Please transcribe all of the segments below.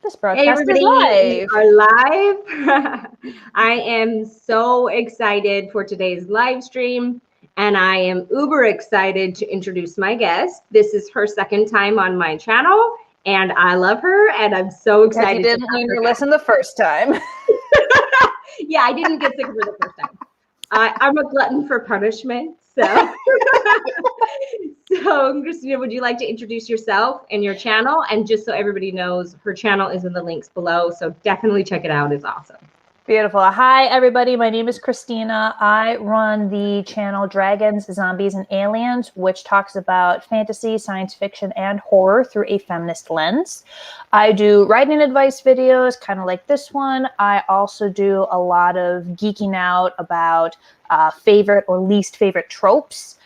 This Hey broadcast everybody, is we live. are live. I am so excited for today's live stream, and I am uber excited to introduce my guest. This is her second time on my channel, and I love her, and I'm so excited. Because you didn't learn your lesson the first time. Yeah, I didn't get sick of her the first time. I'm a glutton for punishment, so. So, Christina, would you like to introduce yourself and your channel? And just so everybody knows, her channel is in the links below, so definitely check it out. It's awesome. Beautiful. Hi, everybody. My name is Christina. I run the channel Dragons, Zombies, and Aliens, which talks about fantasy, science fiction, and horror through a feminist lens. I do writing advice videos, kind of like this one. I also do a lot of geeking out about favorite or least favorite tropes.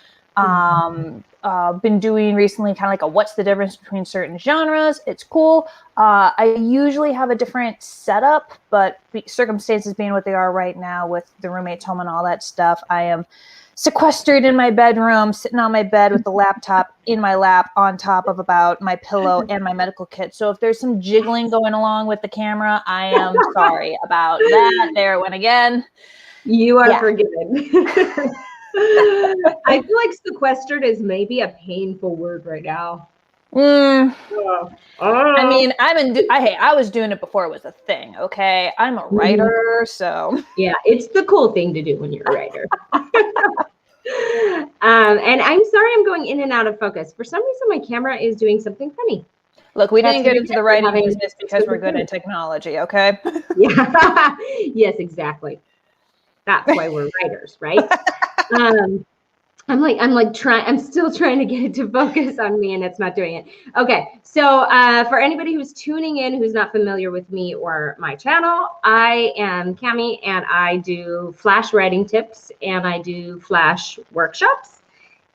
Been doing recently kind of like a what's the difference between certain genres. It's cool. I usually have a different setup, but circumstances being what they are right now with the roommates home and all that stuff, I am sequestered in my bedroom, sitting on my bed with the laptop in my lap on top of about my pillow and my medical kit. So if there's some jiggling going along with the camera, I am sorry about that. There it went again. You are forgiven. I feel like sequestered is maybe a painful word right now. I mean, I was doing it before it was a thing. Okay, I'm a writer, so yeah, it's the cool thing to do when you're a writer. And I'm sorry I'm going in and out of focus. For some reason, my camera is doing something funny. Look, we didn't get into the writing business because we're good at technology, okay? Yeah. Yes, exactly. That's why we're writers, right? I'm still trying to get it to focus on me, and it's not doing it. Okay, so for anybody who's tuning in who's not familiar with me or my channel, I am Cami, and I do Flash writing tips, and I do Flash workshops,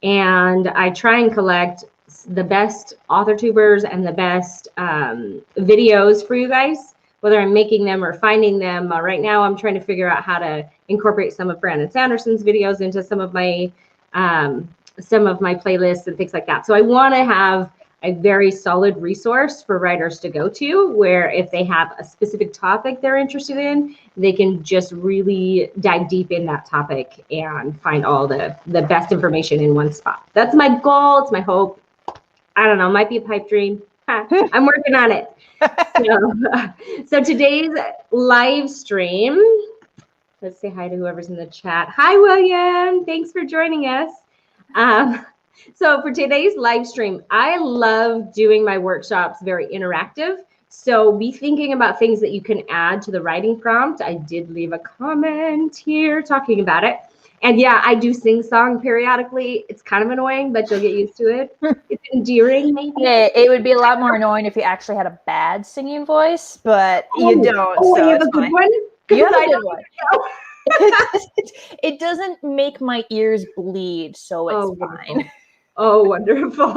and I try and collect the best author tubers and the best videos for you guys, whether I'm making them or finding them. Right now, I'm trying to figure out how to incorporate some of Brandon Sanderson's videos into some of my playlists and things like that. So I want to have a very solid resource for writers to go to, where if they have a specific topic they're interested in, they can just really dive deep in that topic and find all the best information in one spot. That's my goal. It's my hope. I don't know, might be a pipe dream. I'm working on it. So today's live stream, let's say hi to whoever's in the chat. Hi, William. Thanks for joining us. So for today's live stream, I love doing my workshops very interactive. So be thinking about things that you can add to the writing prompt. I did leave a comment here talking about it. And yeah, I do sing song periodically. It's kind of annoying, but you'll get used to it. It's endearing, maybe. Yeah, it would be a lot more annoying if you actually had a bad singing voice, but you don't. Oh, so you have a good one? You have a good one. It doesn't make my ears bleed, so it's fine. Oh, wonderful.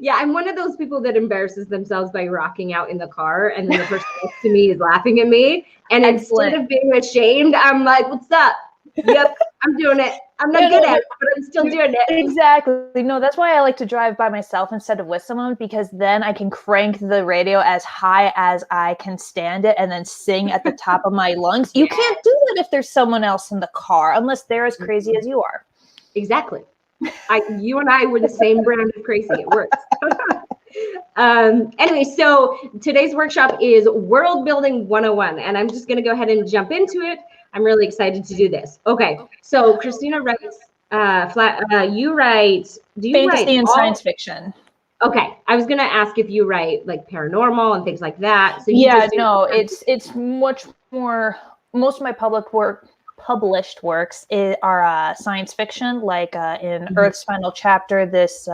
Yeah, I'm one of those people that embarrasses themselves by rocking out in the car, and then the person next to me is laughing at me. And instead of being ashamed, I'm like, what's up? Yep, I'm doing it. I'm not good at it, but I'm still doing it. Exactly. No, that's why I like to drive by myself instead of with someone, because then I can crank the radio as high as I can stand it and then sing at the top of my lungs. You can't do that if there's someone else in the car, unless they're as crazy as you are. Exactly. You and I were the same brand of crazy. It works. Anyway, so today's workshop is World Building 101, and I'm just going to go ahead and jump into it. I'm really excited to do this. Okay, so Christina writes you write, do you fantasy write and science fiction? Okay, I was going to ask if you write like paranormal and things like that. So it's much more. Most of my published works are science fiction, like in Earth's Final Chapter, this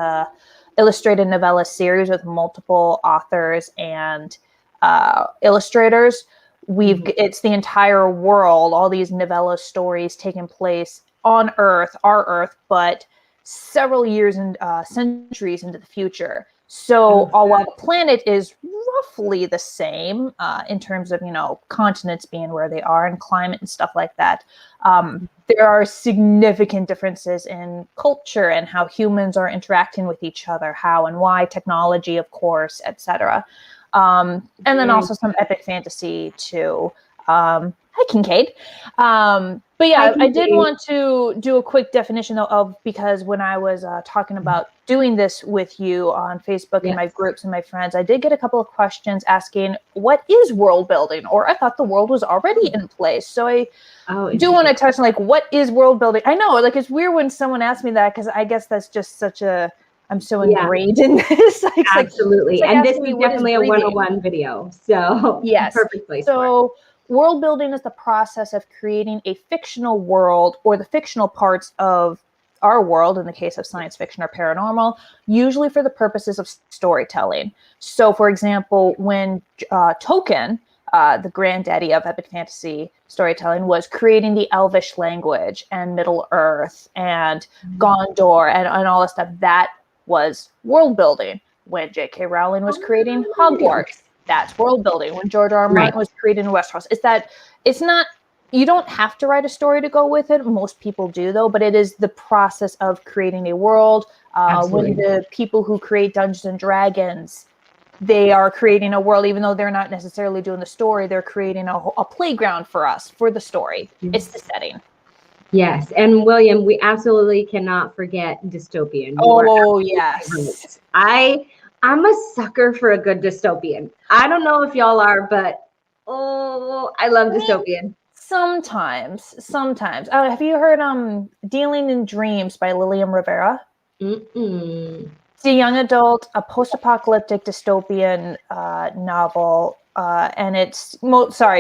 illustrated novella series with multiple authors and illustrators. It's the entire world, all these novella stories taking place on Earth, our Earth, but several years and centuries into the future. So while the planet is roughly the same in terms of, continents being where they are and climate and stuff like that, there are significant differences in culture and how humans are interacting with each other, how and why, technology, of course, etc. And then also some epic fantasy too. Hi, Kincaid. But yeah, I did want to do a quick definition of, because when I was talking about doing this with you on Facebook and my groups and my friends, I did get a couple of questions asking, what is world building? Or I thought the world was already in place. So I do want to touch on, like, what is world building? I know, like, it's weird when someone asks me that, because I guess that's just such a, I'm so ingrained in this. Absolutely. And this is definitely a 101 video. So yes. Perfect place so world building is the process of creating a fictional world, or the fictional parts of our world, in the case of science fiction or paranormal, usually for the purposes of storytelling. So, for example, when Tolkien, the granddaddy of epic fantasy storytelling, was creating the Elvish language and Middle Earth and Gondor and all this stuff, that was world building. When J.K. Rowling was creating Hogwarts, that's world building. When George R. R. Martin was creating Westeros, it's not, you don't have to write a story to go with it. Most people do, though, but it is the process of creating a world. When the people who create Dungeons and Dragons, they are creating a world, even though they're not necessarily doing the story, they're creating a playground for us, for the story. It's the setting. Yes. And William, we absolutely cannot forget dystopian. Oh, yes. I'm a sucker for a good dystopian. I don't know if y'all are, but I love dystopian. Sometimes. Have you heard Dealing in Dreams by Lilian Rivera? It's a young adult, a post-apocalyptic dystopian novel, and it's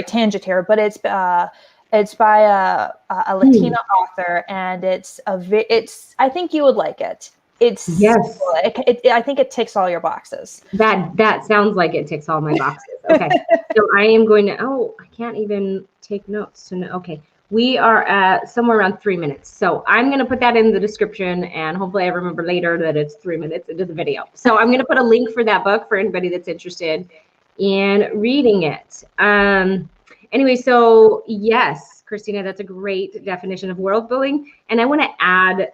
tangent here, but it's by a Latina author, and it's I think you would like it. I think it ticks all your boxes. That sounds like it ticks all my boxes. Okay. So I am going to, I can't even take notes. Okay. We are at somewhere around 3 minutes. So I'm going to put that in the description, and hopefully I remember later that it's 3 minutes into the video. So I'm going to put a link for that book for anybody that's interested in reading it. Anyway, so yes, Christina, that's a great definition of world building. And I want to add,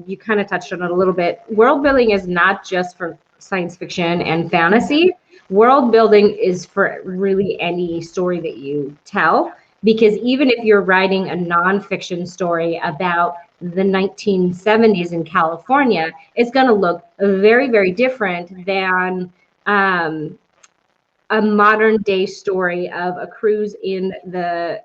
you kind of touched on it a little bit. World building is not just for science fiction and fantasy. World building is for really any story that you tell, because even if you're writing a nonfiction story about the 1970s in California, it's going to look very, very different than a modern day story of a cruise in the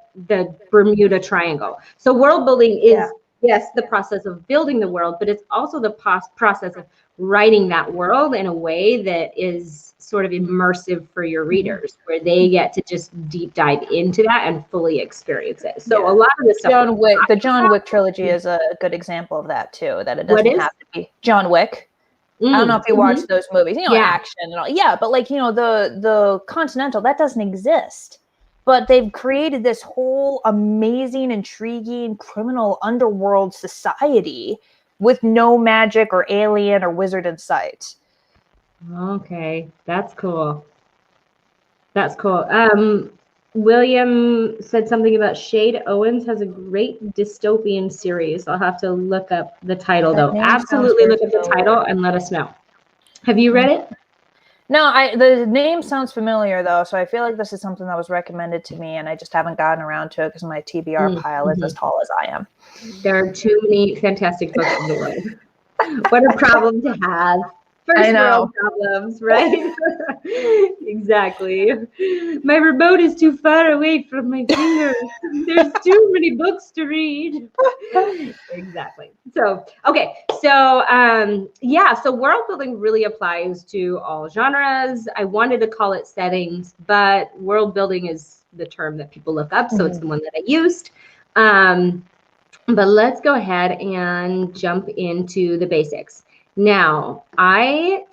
Bermuda Triangle. So world building is, yes, the process of building the world, but it's also the process of writing that world in a way that is sort of immersive for your readers, where they get to just deep dive into that and fully experience it. So a lot of this stuff, the John Wick trilogy is a good example of that too, that it doesn't have to be John Wick. I don't know if you watch those movies, action and all. Yeah, but like, the Continental, that doesn't exist. But they've created this whole amazing, intriguing criminal underworld society with no magic or alien or wizard in sight. Okay, that's cool. That's cool. William said something about Shade Owens has a great dystopian series. I'll have to look up the title, though. Absolutely look up the title and let us know. Have you read it? No, the name sounds familiar, though, so I feel like this is something that was recommended to me, and I just haven't gotten around to it because my TBR pile is as tall as I am. There are too many fantastic books in the world. What a problem to have. First world problems, right? Exactly. My remote is too far away from my fingers. There's too many books to read. Exactly. So, okay. So, so world building really applies to all genres. I wanted to call it settings, but world building is the term that people look up. So it's the one that I used. But let's go ahead and jump into the basics. Now, I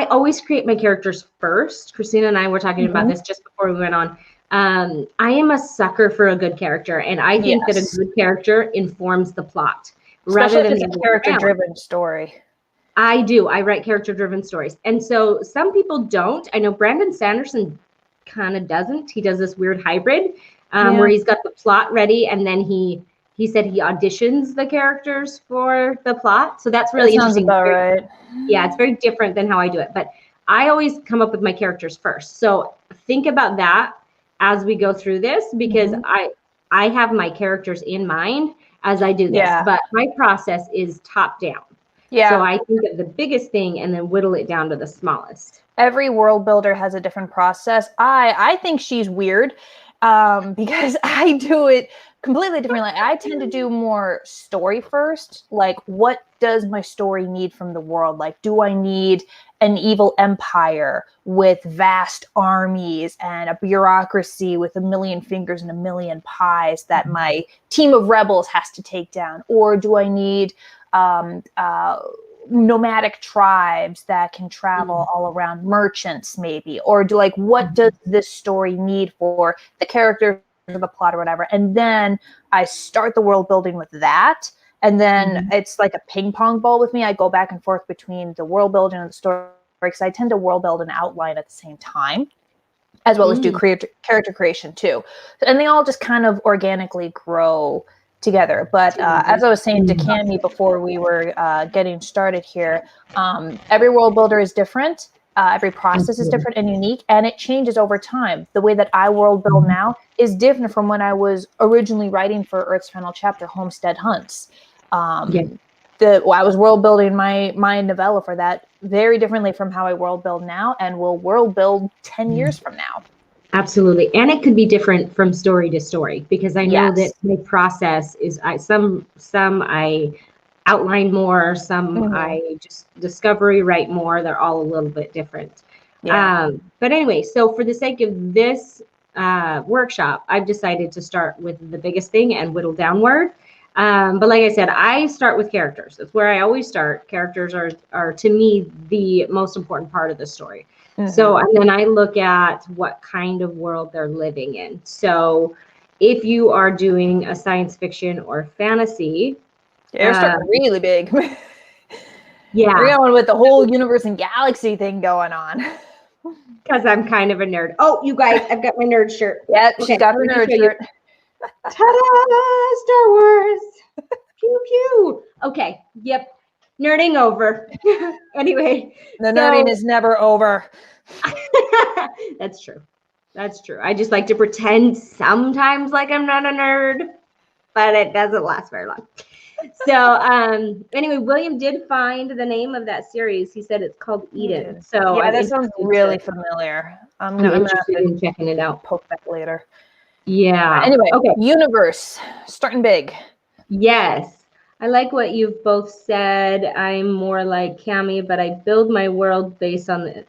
always create my characters first. Christina and I were talking about this just before we went on. I am a sucker for a good character, and I think that a good character informs the plot. Especially rather than a character-driven story. I do. I write character-driven stories. And so some people don't. I know Brandon Sanderson kind of doesn't. He does this weird hybrid where he's got the plot ready, and then he said he auditions the characters for the plot. So that's really interesting. Sounds about right. Yeah, it's very different than how I do it. But I always come up with my characters first. So think about that as we go through this, because I have my characters in mind as I do this, but my process is top down. Yeah. So I think of the biggest thing and then whittle it down to the smallest. Every world builder has a different process. I think she's weird because I do it completely differently. I tend to do more story first. Like, what does my story need from the world? Like, do I need an evil empire with vast armies and a bureaucracy with a million fingers and a million pies that my team of rebels has to take down? Or do I need nomadic tribes that can travel all around, merchants maybe? Or do like, what does this story need for the characters or the plot or whatever? And then I start the world building with that. And then it's like a ping pong ball with me. I go back and forth between the world building and the story, because I tend to world build and outline at the same time, as well as do character creation too. And they all just kind of organically grow together. But as I was saying to Cami before we were getting started here, every world builder is different. Every process is different and unique, and it changes over time. The way that I world build now is different from when I was originally writing for Earth's Final Chapter, Homestead Hunts. I was world building my novella for that very differently from how I world build now, and will world build 10 years from now. Absolutely. And it could be different from story to story, because I know that my process is some I outline more, some I just discovery write more. They're all a little bit different. But anyway, so for the sake of this workshop, I've decided to start with the biggest thing and whittle downward. But like I said, I start with characters. That's where I always start. Characters are to me the most important part of the story. So, and then I look at what kind of world they're living in. So if you are doing a science fiction or fantasy, they're starting really big. We're going with the whole universe and galaxy thing going on. Because I'm kind of a nerd. Oh, you guys, I've got my nerd shirt. Yeah, she's got her nerd shirt. Ta-da! Star Wars. Pew pew. Okay. Yep. Nerding over. Anyway. The nerding is never over. That's true. That's true. I just like to pretend sometimes like I'm not a nerd, but it doesn't last very long. So anyway, William did find the name of that series. He said it's called Eden. So yeah, that sounds really familiar. I'm interested in checking it out. Poke that later. Yeah. Anyway, okay. Universe, starting big. Yes. I like what you've both said. I'm more like Cami, but I build my world based on the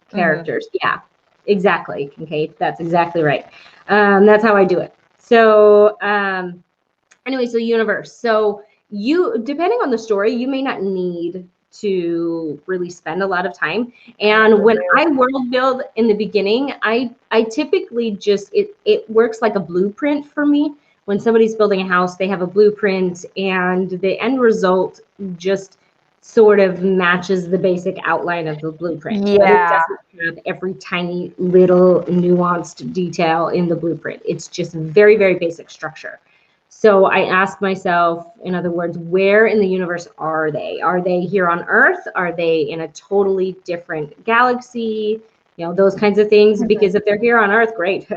characters. Yeah, exactly. Okay, that's exactly right. That's how I do it. So anyway, so universe. So you, depending on the story, you may not need to really spend a lot of time. And when I world build in the beginning, I typically just, it works like a blueprint for me. When somebody's building a house, they have a blueprint, and the end result just sort of matches the basic outline of the blueprint. Yeah. But it doesn't have every tiny little nuanced detail in the blueprint. It's just very, very basic structure. So I ask myself, in other words, where in the universe are they? Are they here on Earth? Are they in a totally different galaxy? You know, those kinds of things. Because if they're here on Earth, great.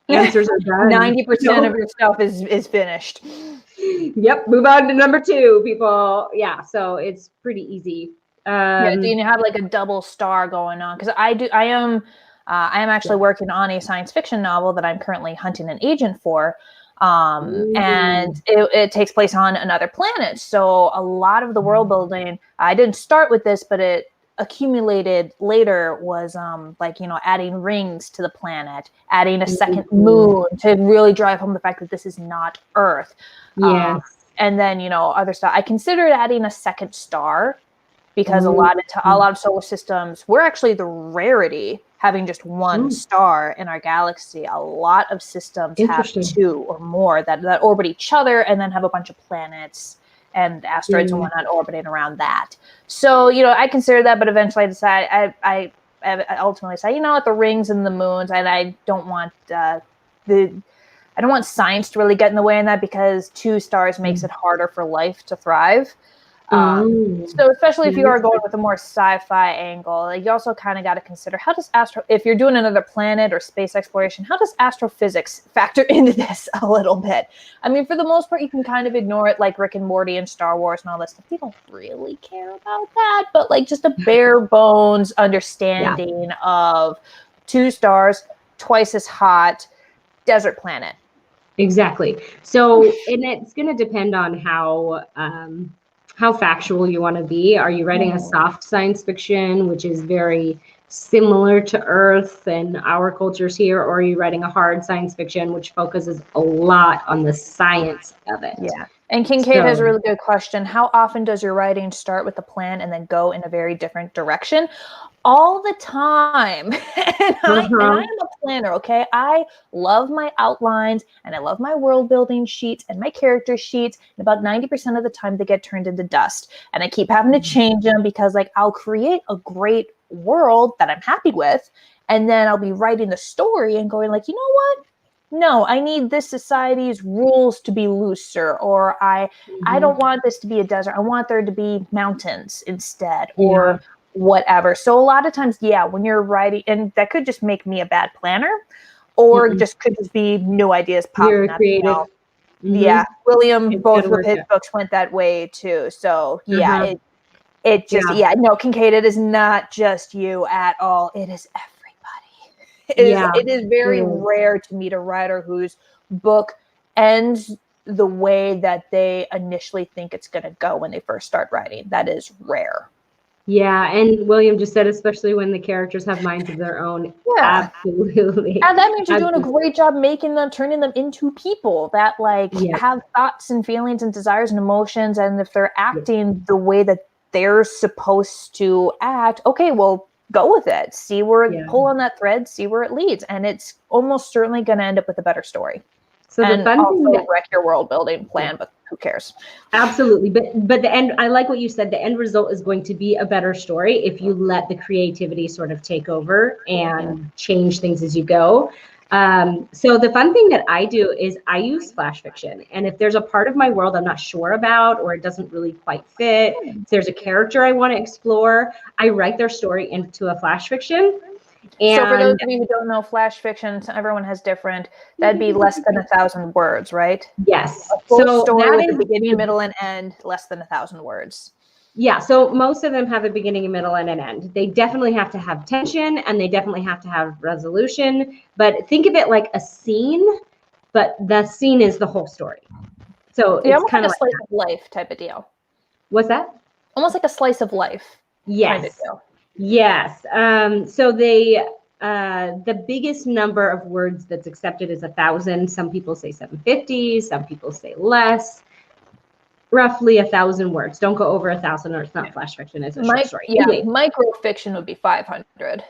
Answers are done. 90% of your stuff is finished. Yep. Move on to number 2, people. Yeah. So it's pretty easy. Yeah. Do you have like a double star going on? Because I am actually working on a science fiction novel that I'm currently hunting an agent for. And it takes place on another planet. So a lot of the world building, I didn't start with this, but it accumulated later, was like, you know, adding rings to the planet, adding a second moon to really drive home the fact that this is not Earth. And then, you know, other stuff. I considered adding a second star, because a lot of solar systems, we're actually the rarity, having just one star in our galaxy. A lot of systems have 2 or more that orbit each other, and then have a bunch of planets and asteroids and whatnot orbiting around that. So, you know, I consider that, but eventually I decide, I ultimately say, you know what, the rings and the moons, and I don't want I don't want science to really get in the way in that, because 2 stars makes it harder for life to thrive. So especially if you are Yes. going with a more sci-fi angle, like, you also kind of got to consider, how does if you're doing another planet or space exploration, how does astrophysics factor into this a little bit? I mean, for the most part, you can kind of ignore it, like Rick and Morty and Star Wars and all this stuff. People don't really care about that, but like just a bare bones understanding of 2 stars, twice as hot, desert planet. Exactly. So, and it's going to depend on how factual you want to be. Are you writing a soft science fiction, which is very similar to Earth and our cultures here, or are you writing a hard science fiction, which focuses a lot on the science of it? Yeah. And Kincaid has a really good question. How often does your writing start with a plan and then go in a very different direction? All the time. And I am a planner, okay? I love my outlines and I love my world building sheets and my character sheets. And about 90% of the time they get turned into dust. And I keep having to change them because, like, I'll create a great world that I'm happy with. And then I'll be writing the story and going like, you know what? No, I need this society's rules to be looser, or I don't want this to be a desert. I want there to be mountains instead, or whatever. So a lot of times, when you're writing, and that could just make me a bad planner, or just could just be new ideas popping You're up. creative. Yeah, William, It's both gotta of work his out. books went that way too. So it just, Yeah. no, Kincaid, it is not just you at all. It is everybody. It is very rare to meet a writer whose book ends the way that they initially think it's going to go when they first start writing. That is rare. Yeah, and William just said, especially when the characters have minds of their own. Yeah. Absolutely. And that means you're doing a great job turning them into people that have thoughts and feelings and desires and emotions. And if they're acting the way that they're supposed to act, okay, well, go with it. See where pull on that thread, see where it leads. And it's almost certainly going to end up with a better story. So the fun also thing wreck your world building plan, but who cares? Absolutely. But the end, I like what you said, the end result is going to be a better story if you let the creativity sort of take over and change things as you go. So the fun thing that I do is I use flash fiction. And if there's a part of my world I'm not sure about, or it doesn't really quite fit, if there's a character I want to explore, I write their story into a flash fiction. And so for those of you who don't know, flash fiction, everyone has different, that'd be less than 1,000 words, right? Yes. A full story with a beginning, middle, and end, less than 1,000 words. Yeah, so most of them have a beginning, a middle, and an end. They definitely have to have tension, and they definitely have to have resolution. But think of it like a scene, but the scene is the whole story. So it's kind of like a slice of life type of deal. What's that? Almost like a slice of life. Yes. Kind of deal. Yes. So the biggest number of words that's accepted is 1,000. Some people say 750. Some people say less. Roughly 1,000 words. Don't go over 1,000, or it's not flash fiction. It's a short story. Microfiction would be 500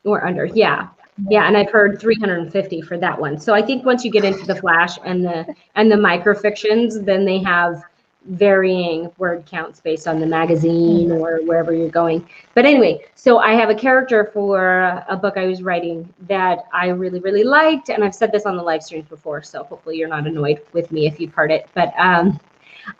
or under. Yeah, and I've heard 350 for that one. So I think once you get into the flash and the microfictions, then they have varying word counts based on the magazine or wherever you're going. But anyway, so I have a character for a book I was writing that I really, really liked, and I've said this on the live streams before, so hopefully you're not annoyed with me if you've heard it. But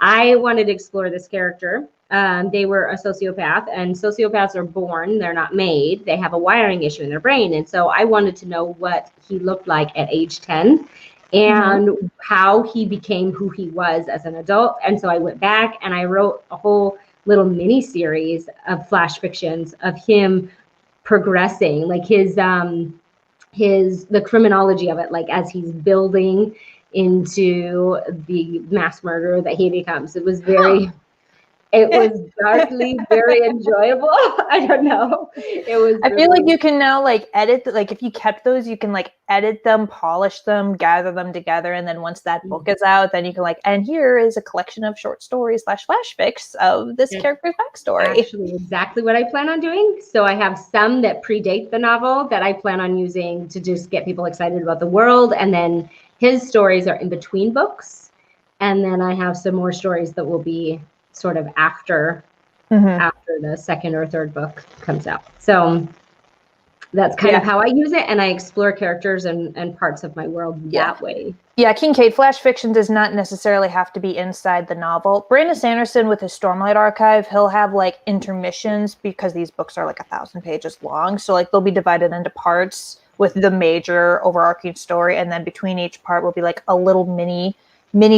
I wanted to explore this character. They were a sociopath, and sociopaths are born, they're not made. They have a wiring issue in their brain. And so I wanted to know what he looked like at age 10 and how he became who he was as an adult. And so I went back and I wrote a whole little mini series of flash fictions of him progressing, like the criminology of it, like as he's building into the mass murderer that he becomes. It was darkly very enjoyable. I don't know. I feel like you can now edit, if you kept those, you can edit them, polish them, gather them together. And then once that book is out, then you can and here is a collection of short stories / flash fics of this character's backstory. Actually, exactly what I plan on doing. So I have some that predate the novel that I plan on using to just get people excited about the world. And then his stories are in between books. And then I have some more stories that will be sort of after the second or third book comes out. So that's kind of how I use it, and I explore characters and parts of my world that way. Yeah, Kincaid, flash fiction does not necessarily have to be inside the novel. Brandon Sanderson with his Stormlight Archive, he'll have like intermissions because these books are like 1,000 pages long. So like they'll be divided into parts with the major overarching story, and then between each part will be like a little mini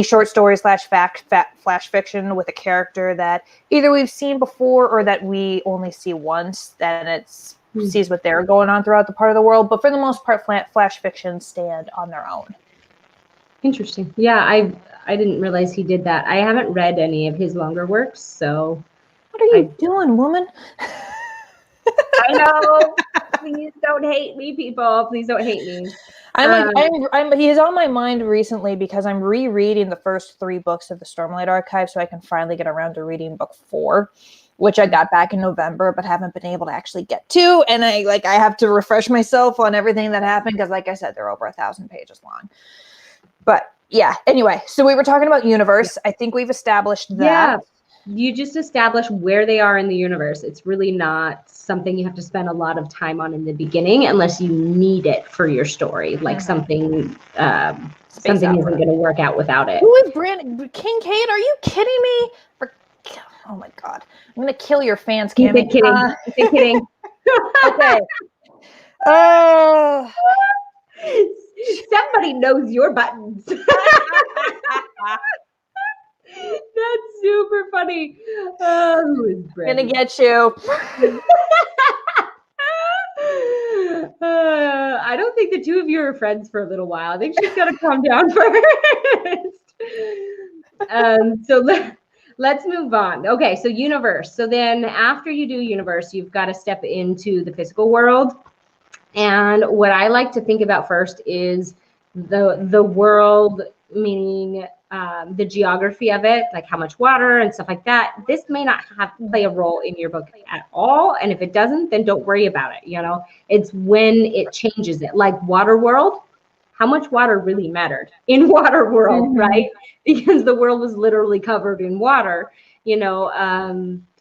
short story / flash fiction with a character that either we've seen before or that we only see once. Then it's sees what they're going on throughout the part of the world. But for the most part, flash fiction stand on their own. Interesting. Yeah, I didn't realize he did that. I haven't read any of his longer works, so. What are you doing, woman? I know. Please don't hate me, people. Please don't hate me. He's on my mind recently because I'm rereading the first 3 books of the Stormlight Archive, so I can finally get around to reading book 4, which I got back in November, but haven't been able to actually get to. And I have to refresh myself on everything that happened because, like I said, they're over 1,000 pages long. But yeah, anyway, so we were talking about universe. I think we've established that. Yeah, you just establish where they are in the universe. It's really not something you have to spend a lot of time on in the beginning unless you need it for your story, like something isn't going to work out without it. Who is Brandon Kincaid? Are you kidding me? Oh my God, I'm going to kill your fans, Cammy. Keep it kidding. Okay. Oh. Somebody knows your buttons. That's super funny. Oh, who is Brandon? Gonna get you. I don't think the two of you are friends for a little while. I think she's got to calm down first. So let's move on. Okay, so universe. So then after you do universe, you've got to step into the physical world. And what I like to think about first is the world, meaning the geography of it, like how much water and stuff like that. This may not play a role in your book at all. And if it doesn't, then don't worry about it. You know, it's when it changes it. Like water world, how much water really mattered in water world, right? Because the world was literally covered in water. You know,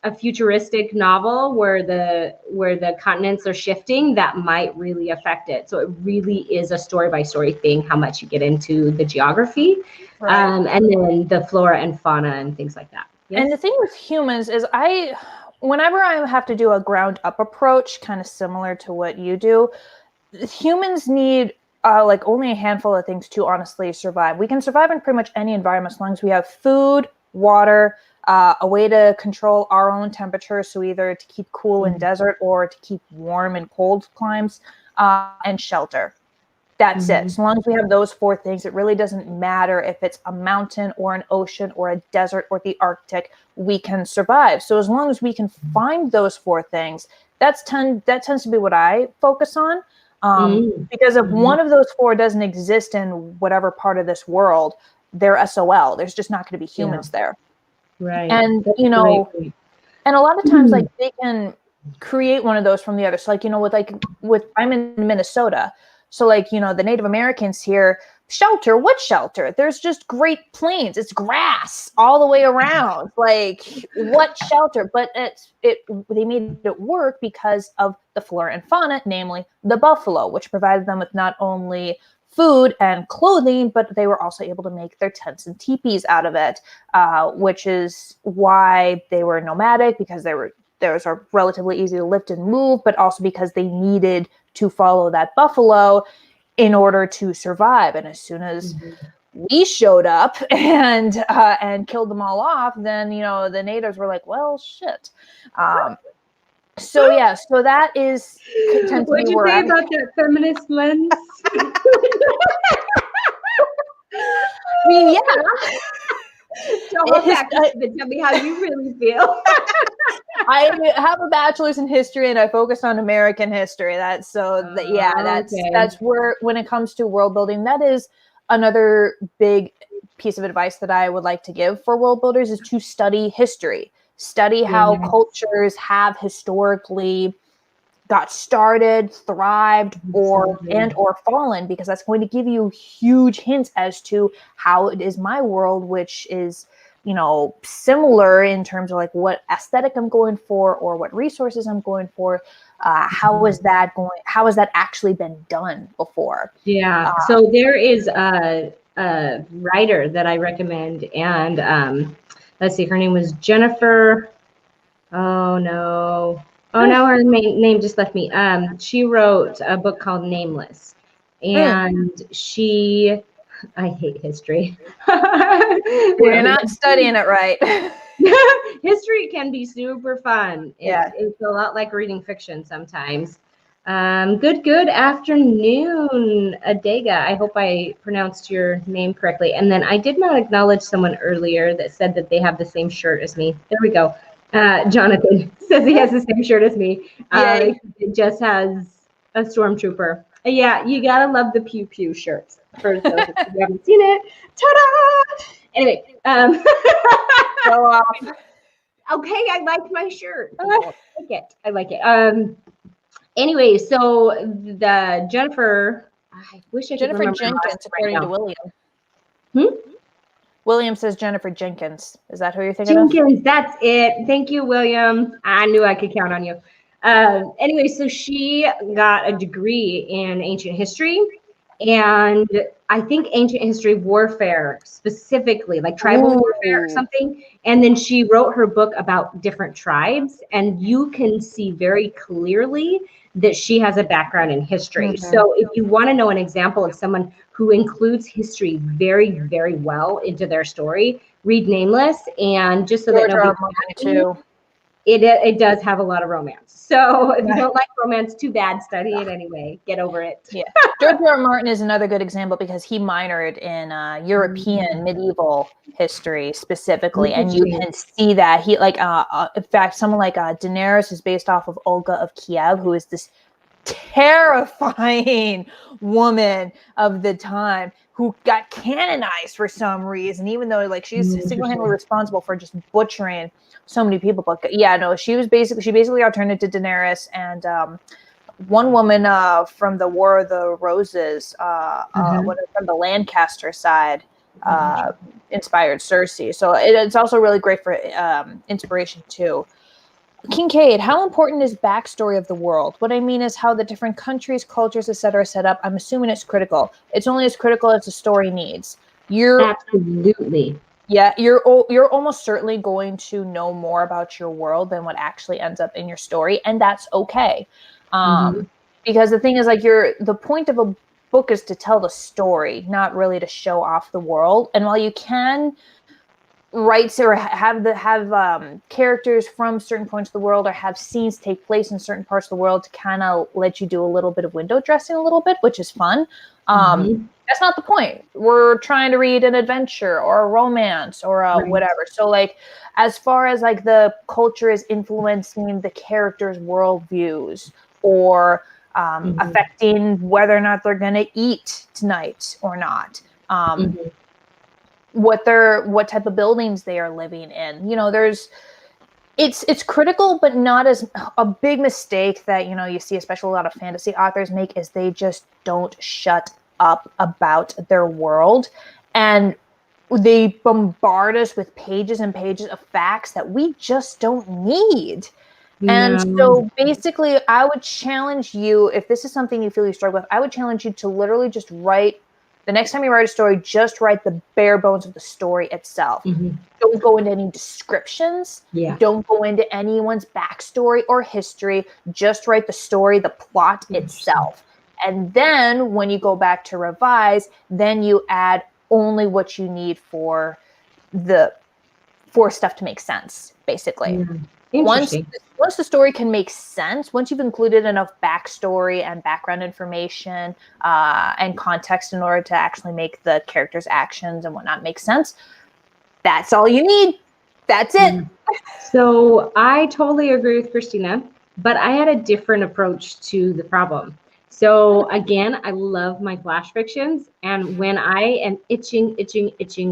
a futuristic novel where the continents are shifting, that might really affect it. So it really is a story by story thing, how much you get into the geography, and then the flora and fauna and things like that. Yes? And the thing with humans is whenever I have to do a ground up approach, kind of similar to what you do, humans need like only a handful of things to honestly survive. We can survive in pretty much any environment as long as we have food, water, a way to control our own temperature, so either to keep cool in desert or to keep warm in cold climes, and shelter. That's it. As long as we have those 4 things, it really doesn't matter if it's a mountain or an ocean or a desert or the Arctic, we can survive. So as long as we can find those 4 things, that tends to be what I focus on. Because if one of those 4 doesn't exist in whatever part of this world, they're SOL. There's just not going to be humans there. Right. And, you know, and a lot of times, like, they can create one of those from the other. So, like, you know, with I'm in Minnesota. So, like, you know, the Native Americans here, shelter, what shelter? There's just Great Plains. It's grass all the way around. Like, what shelter? But they made it work because of the flora and fauna, namely the buffalo, which provided them with not only food and clothing, but they were also able to make their tents and teepees out of it, which is why they were nomadic, because theirs are relatively easy to lift and move, but also because they needed to follow that buffalo in order to survive. And as soon as we showed up and killed them all off, then, you know, the natives were like, well, shit. So yeah, so that is. What did you say about that feminist lens? I mean, yeah. Tell me how you really feel. I have a bachelor's in history, and I focus on American history. That's where, when it comes to world building, that is another big piece of advice that I would like to give for world builders, is to study history. Study how cultures have historically got started, thrived, or fallen, because that's going to give you huge hints as to how it is my world, which is, you know, similar in terms of like what aesthetic I'm going for or what resources I'm going for. How is that going? How has that actually been done before? Yeah. So there is a writer that I recommend, and let's see, her name was Jennifer. Oh no. Oh no, her name just left me. She wrote a book called Nameless, and I hate history. You're not studying it right. History can be super fun. It's a lot like reading fiction sometimes. Good afternoon, Adega. I hope I pronounced your name correctly. And then I did not acknowledge someone earlier that said that they have the same shirt as me. There we go. Jonathan says he has the same shirt as me. It just has a stormtrooper. Yeah, you gotta love the pew pew shirts. For those of you who haven't seen it, ta-da! Anyway, Go off. Okay, I like my shirt. I like it. Anyway, so the Jennifer, I wish I could Jennifer remember Jenkins, according to William. William says Jennifer Jenkins. Is that who you're thinking of? Jenkins, that's it. Thank you, William. I knew I could count on you. Anyway, so she got a degree in ancient history, and I think ancient history warfare specifically, like tribal warfare or something. And then she wrote her book about different tribes, and you can see very clearly that she has a background in history. So if you want to know an example of someone who includes history very, very well into their story, read Nameless, and just so that nobody it does have a lot of romance. So if you don't like romance, too bad. Study it anyway. Get over it. Yeah, George R. R. Martin is another good example because he minored in European medieval history specifically, and you can see that he in fact, someone like Daenerys is based off of Olga of Kiev, who is this terrifying woman of the time who got canonized for some reason, even though she's single-handedly responsible for just butchering so many people. But yeah, no, she basically turned into Daenerys, and one woman from the War of the Roses, from the Lancaster side, inspired Cersei. So it's also really great for inspiration too. Kincaid, how important is backstory of the world? What I mean is how the different countries, cultures, etc. are set up. I'm assuming it's critical. It's only as critical as the story needs. Absolutely. Yeah, you're almost certainly going to know more about your world than what actually ends up in your story, and that's okay. Because the thing is, the point of a book is to tell the story, not really to show off the world. And while you can write or have characters from certain points of the world, or have scenes take place in certain parts of the world to kind of let you do a little bit of window dressing a little bit, which is fun. That's not the point. We're trying to read an adventure or a romance or whatever. So as far as the culture is influencing the characters' worldviews, or affecting whether or not they're going to eat tonight or not, what type of buildings they are living in. It's critical, but not as a big mistake that you see, especially a lot of fantasy authors make, is they just don't shut up about their world, and they bombard us with pages and pages of facts that we just don't need. And so basically, I would challenge you, if this is something you feel you struggle with, I would challenge you to literally just write, the next time you write a story, just write the bare bones of the story itself. Don't go into any descriptions. Don't go into anyone's backstory or history. Just write the story, the plot itself. And then when you go back to revise, then you add only what you need for stuff to make sense, basically. Once the story can make sense, once you've included enough backstory and background information and context in order to actually make the characters' actions and whatnot make sense, that's all you need. That's it. So I totally agree with Christina, but I had a different approach to the problem. So again, I love my flash fictions, and when I am itching,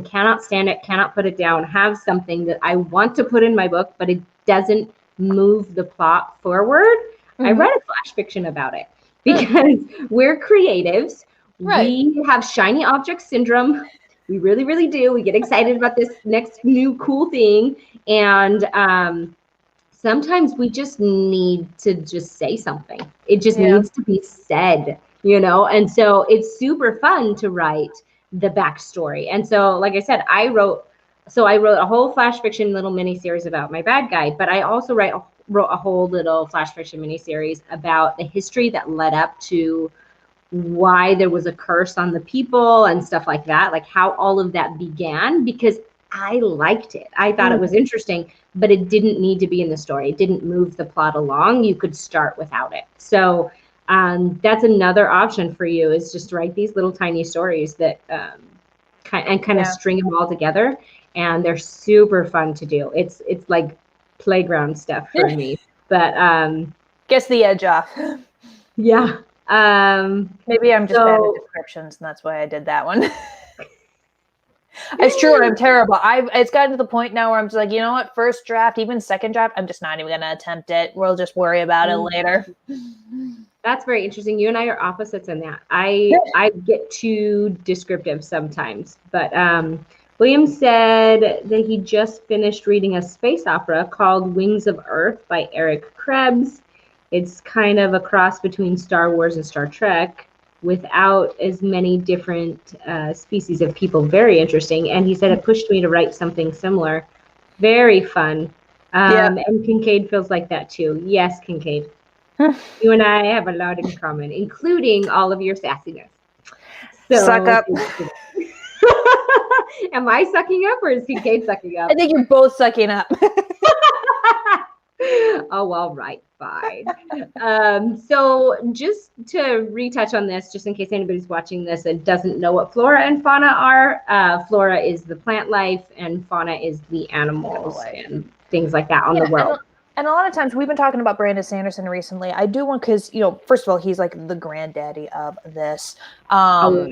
cannot stand it, cannot put it down, have something that I want to put in my book, but it doesn't move the plot forward, I write a flash fiction about it, because we're creatives. We have shiny object syndrome. We really, really do. We get excited about this next new cool thing. And sometimes we just need to just say something. It just Yeah. needs to be said, you know? And so it's super fun to write the backstory. And so, like I said, I wrote a whole flash fiction little mini series about my bad guy, but I also wrote a whole little flash fiction mini series about the history that led up to why there was a curse on the people and stuff like that, like how all of that began, because I liked it. I thought it was interesting, but it didn't need to be in the story. It didn't move the plot along. You could start without it. So that's another option for you, is just write these little tiny stories that kind of string them all together. And they're super fun to do. It's like playground stuff for me, but gets the edge off. Yeah. Maybe I'm just bad at descriptions, and that's why I did that one. It's true, I'm terrible. It's gotten to the point now where I'm just like, you know what? First draft, even second draft, I'm just not even going to attempt it. We'll just worry about it later. That's very interesting. You and I are opposites in that. I get too descriptive sometimes, but William said that he just finished reading a space opera called Wings of Earth by Eric Krebs. It's kind of a cross between Star Wars and Star Trek without as many different species of people. Very interesting. And he said it pushed me to write something similar. Very fun. And Kincaid feels like that too. Yes, Kincaid. You and I have a lot in common, including all of your sassiness. So, suck up. Am I sucking up or is Kincaid sucking up? I think you're both sucking up. Oh, all right, fine. So just to retouch on this, just in case anybody's watching this and doesn't know what flora and fauna are, flora is the plant life and fauna is the animals and things like that on the world. And a lot of times we've been talking about Brandon Sanderson recently. I do want, because, you know, first of all, he's like the granddaddy of this. But,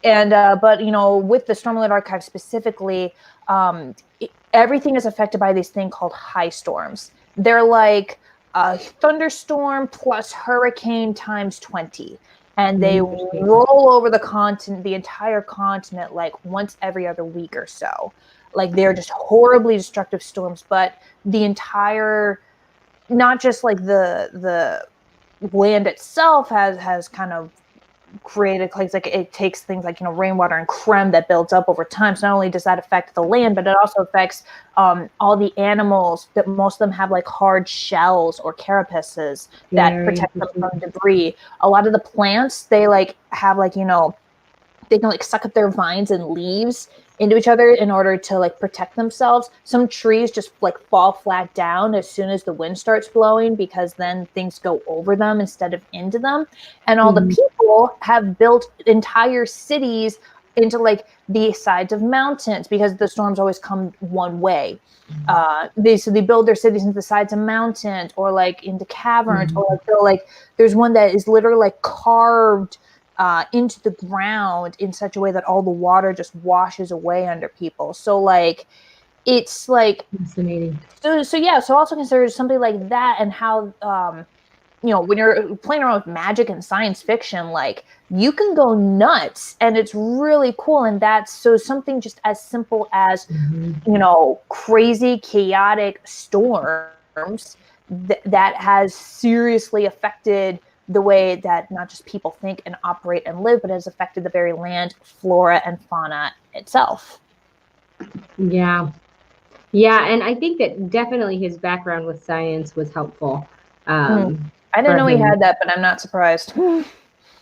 you know, with the Stormlight Archive specifically, everything is affected by this thing called high storms. They're like a thunderstorm plus hurricane times 20. And they roll over the continent, the entire continent, like once every other week or so. Like they're just horribly destructive storms, but the entire, not just like the land itself has kind of created, like it takes things like, you know, rainwater and creme that builds up over time. So not only does that affect the land, but it also affects all the animals, that most of them have like hard shells or carapaces that protect them from debris. A lot of the plants, they like have like, you know, they can like suck up their vines and leaves into each other in order to like protect themselves. Some trees just like fall flat down as soon as the wind starts blowing, because then things go over them instead of into them. And all the people have built entire cities into like the sides of mountains, because the storms always come one way. They build their cities into the sides of mountains, or like into caverns, or like there's one that is literally like carved into the ground in such a way that all the water just washes away under people. So like, it's like fascinating. So also consider something like that, and how you know, when you're playing around with magic and science fiction, like you can go nuts, and it's really cool. And that's so something just as simple as you know, crazy chaotic storms that has seriously affected the way that not just people think and operate and live, but has affected the very land, flora, and fauna itself. Yeah. And I think that definitely his background with science was helpful. I didn't know he had that, but I'm not surprised.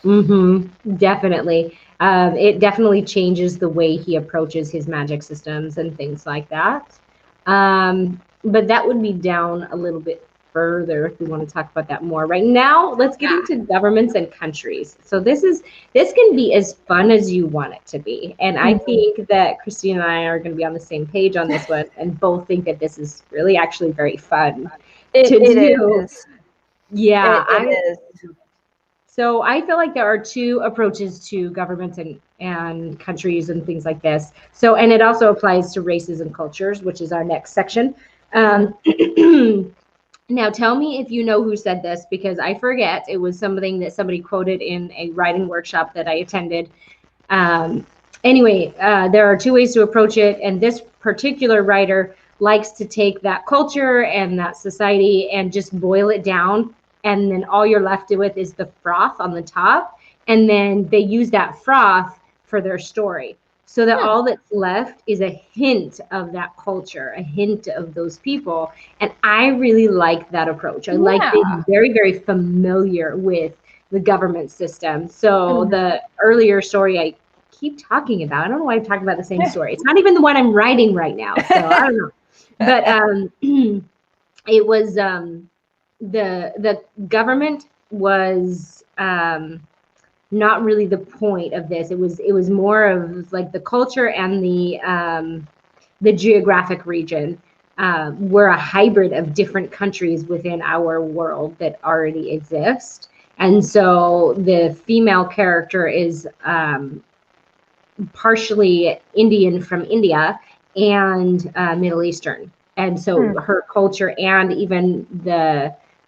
Definitely. It definitely changes the way he approaches his magic systems and things like that. But that would be down a little bit further if we want to talk about that more. Right now, let's get into governments and countries. So this can be as fun as you want it to be. And I think that Christine and I are going to be on the same page on this one, and both think that this is really actually very fun to do. Is. Yeah, it is. So I feel like there are two approaches to governments and countries and things like this. So, and it also applies to races and cultures, which is our next section. Now, tell me if you know who said this, because I forget. It was something that somebody quoted in a writing workshop that I attended. Anyway, there are two ways to approach it, and this particular writer likes to take that culture and that society and just boil it down, and then all you're left with is the froth on the top, and then they use that froth for their story, so that all that's left is a hint of that culture, a hint of those people. And I really like that approach. I like being very, very familiar with the government system. So the earlier story I keep talking about, I don't know why I'm talking about the same story. It's not even the one I'm writing right now, so I don't know. But it was the government was not really the point of this. It was more of like the culture and the geographic region were a hybrid of different countries within our world that already exist. And so the female character is partially Indian from India and Middle Eastern. And so her culture and even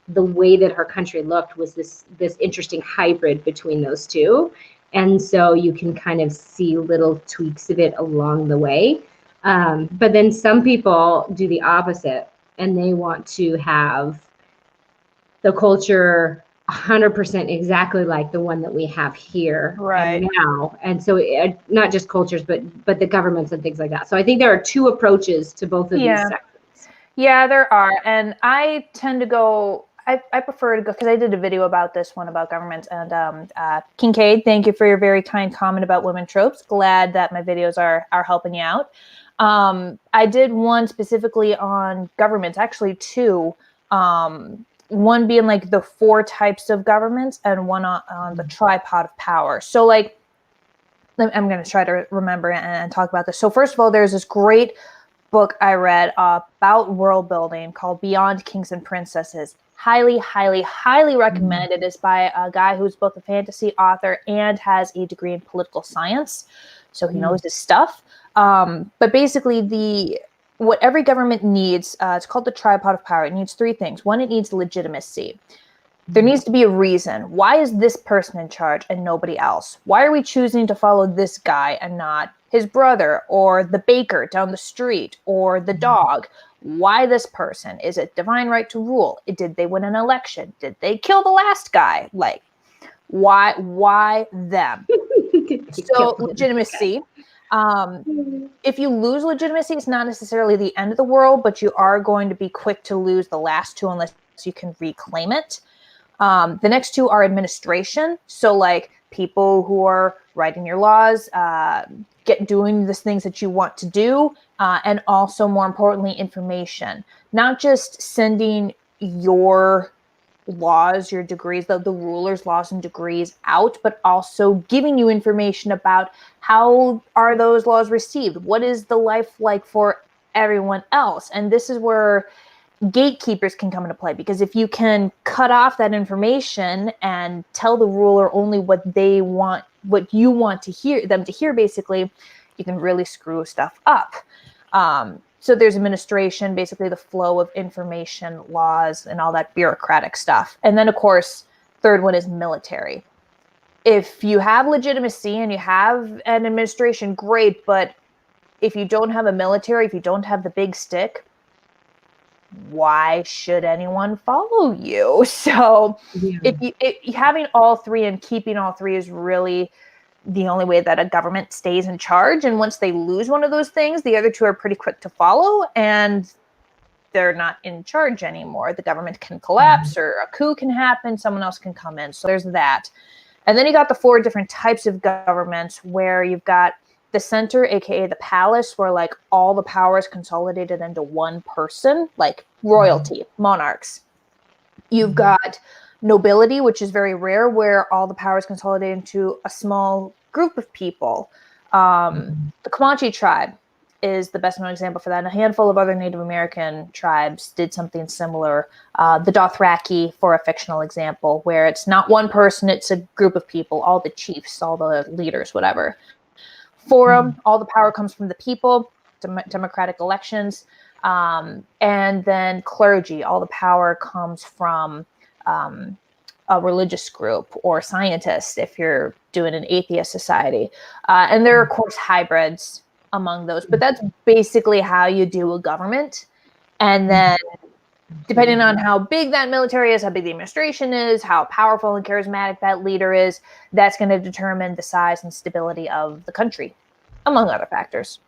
the way that her country looked was this interesting hybrid between those two. And so you can kind of see little tweaks of it along the way. But then some people do the opposite, and they want to have the culture 100% exactly like the one that we have here and now. And so not just cultures, but the governments and things like that. So I think there are two approaches to both of these sections. Yeah, there are. And I tend to go, I prefer to go, because I did a video about this one about governments. And Kincaid, thank you for your very kind comment about women tropes. Glad that my videos are helping you out. I did one specifically on governments, actually two. One being like the 4 types of governments, and one on the tripod of power. So like, I'm going to try to remember and talk about this. So first of all, there's this great book I read about world building called Beyond Kings and Princesses. Highly, highly, highly recommended. It's by a guy who's both a fantasy author and has a degree in political science. So he knows his stuff. But basically what every government needs, it's called the tripod of power. It needs 3 things. One, it needs legitimacy. There needs to be a reason. Why is this person in charge and nobody else? Why are we choosing to follow this guy and not his brother or the baker down the street or the dog? Why this person? Is it divine right to rule? Did they win an election? Did they kill the last guy? Like, why them? So legitimacy. If you lose legitimacy, it's not necessarily the end of the world, but you are going to be quick to lose the last 2 unless you can reclaim it. The next 2 are administration. So like people who are writing your laws, doing the things that you want to do, and also more importantly, information. Not just sending your laws, your degrees, the rulers' laws and degrees out, but also giving you information about how are those laws received? What is the life like for everyone else? And this is where gatekeepers can come into play, because if you can cut off that information and tell the ruler only what they want, what you want to hear them to hear, basically, you can really screw stuff up. So there's administration, basically the flow of information, laws, and all that bureaucratic stuff. And then, of course, third one is military. If you have legitimacy and you have an administration, great. But if you don't have a military, if you don't have the big stick, why should anyone follow you? So having all 3 and keeping all 3 is really the only way that a government stays in charge. And once they lose one of those things, the other 2 are pretty quick to follow, and they're not in charge anymore. The government can collapse, or a coup can happen. Someone else can come in. So there's that. And then you got the 4 different types of governments, where you've got the center, aka the palace, where like all the power is consolidated into one person, like royalty, monarchs. You've got nobility, which is very rare, where all the power is consolidated into a small group of people. The Komachi Tribe is the best known example for that. And a handful of other Native American tribes did something similar. The Dothraki, for a fictional example, where it's not one person, it's a group of people, all the chiefs, all the leaders, whatever. Forum, all the power comes from the people, democratic elections. And then clergy, all the power comes from a religious group, or scientists if you're doing an atheist society. And there are, of course, hybrids. among those. But that's basically how you do a government. And then depending on how big that military is, how big the administration is, how powerful and charismatic that leader is, that's going to determine the size and stability of the country, among other factors.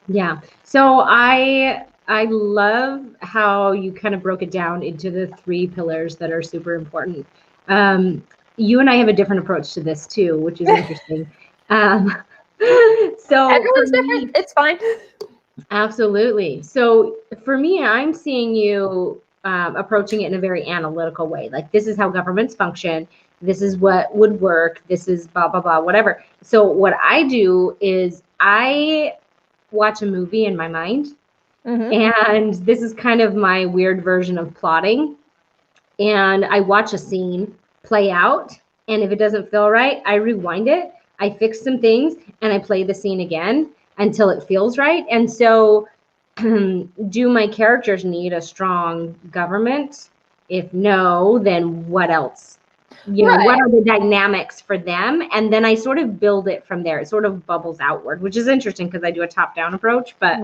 Yeah. So I love how you kind of broke it down into the 3 pillars that are super important. You and I have a different approach to this too, which is interesting. So everyone's different. It's fine. Absolutely. So for me, I'm seeing you approaching it in a very analytical way. Like, this is how governments function. This is what would work. This is blah, blah, blah, whatever. So what I do is I watch a movie in my mind. And this is kind of my weird version of plotting. And I watch a scene play out. And if it doesn't feel right, I rewind it. I fix some things and I play the scene again until it feels right. And so do my characters need a strong government? If no, then what else? You know, what are the dynamics for them? And then I sort of build it from there. It sort of bubbles outward, which is interesting because I do a top-down approach, but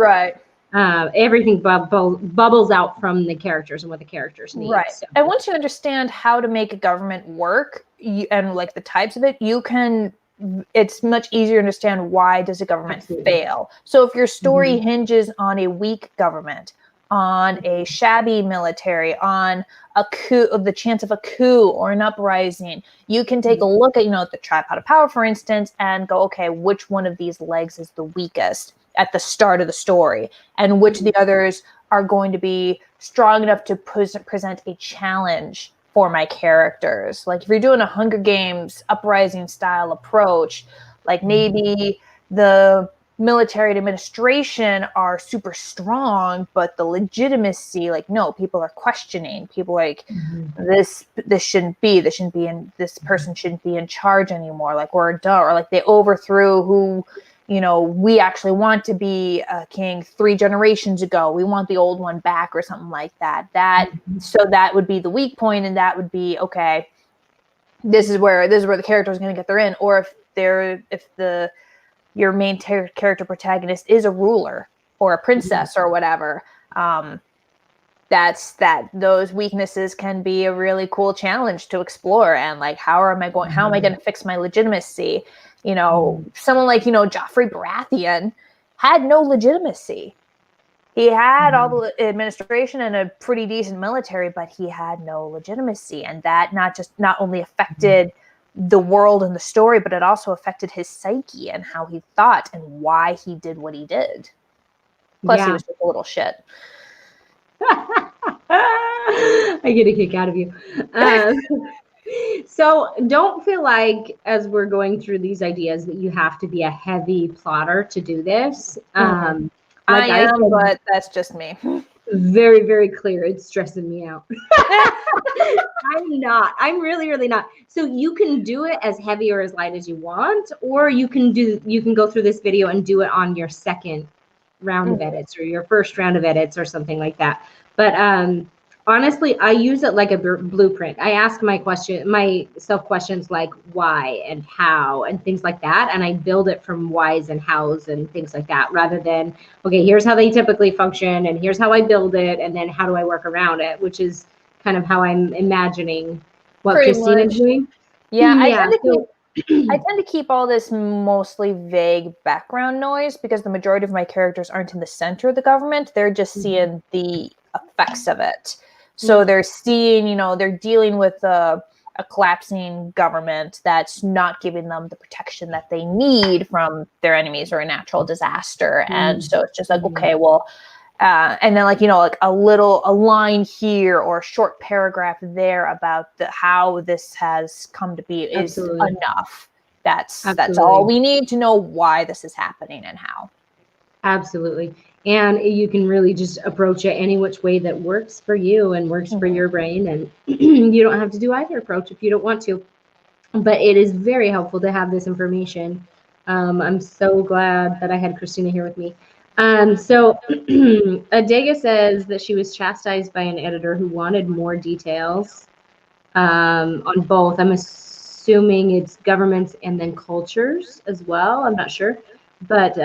everything bubbles out from the characters and what the characters need. Right. So. And once you understand how to make a government work and like the types of it, it's much easier to understand why does a government fail. So if your story hinges on a weak government, on a shabby military, on a coup, the chance of a coup or an uprising, you can take a look at, the tripod of power, for instance, and go, okay, which one of these legs is the weakest at the start of the story, and which of the others are going to be strong enough to present a challenge for my characters. Like if you're doing a Hunger Games uprising style approach, like maybe the military administration are super strong, but the legitimacy, like, no, people are questioning. People like this shouldn't be in, this person shouldn't be in charge anymore. Like, we're done, or like they overthrew who, we actually want to be a king 3 generations ago. We want the old one back or something like that. So that would be the weak point, and that would be, okay, this is where the character is going to get their in. Or if your main character protagonist is a ruler or a princess or whatever, those weaknesses can be a really cool challenge to explore. And like, how am I going to fix my legitimacy? Someone like, Joffrey Baratheon had no legitimacy. He had all the administration and a pretty decent military, but he had no legitimacy. And that not only affected the world and the story, but it also affected his psyche and how he thought and why he did what he did. Plus, he was just a little shit. I get a kick out of you. So don't feel like, as we're going through these ideas, that you have to be a heavy plotter to do this. I am, but that's just me. Very, very clear. It's stressing me out. I'm not. I'm really, really not. So you can do it as heavy or as light as you want, or you can go through this video and do it on your second round of edits or your first round of edits or something like that. But honestly, I use it like a blueprint. I ask myself questions like why and how and things like that. And I build it from whys and hows and things like that, rather than, okay, here's how they typically function and here's how I build it. And then how do I work around it, which is kind of how I'm imagining what Christina's doing. Yeah, I tend to keep all this mostly vague background noise because the majority of my characters aren't in the center of the government. They're just seeing the effects of it. So they're seeing, they're dealing with a collapsing government that's not giving them the protection that they need from their enemies or a natural disaster. And so it's just like, okay, well, and then like, like a line here or a short paragraph there about how this has come to be is enough. That's all we need to know why this is happening and how. Absolutely. And you can really just approach it any which way that works for you and works for your brain. And you don't have to do either approach if you don't want to. But it is very helpful to have this information. I'm so glad that I had Christina here with me. So Adega says that she was chastised by an editor who wanted more details on both. I'm assuming it's governments and then cultures as well. I'm not sure. But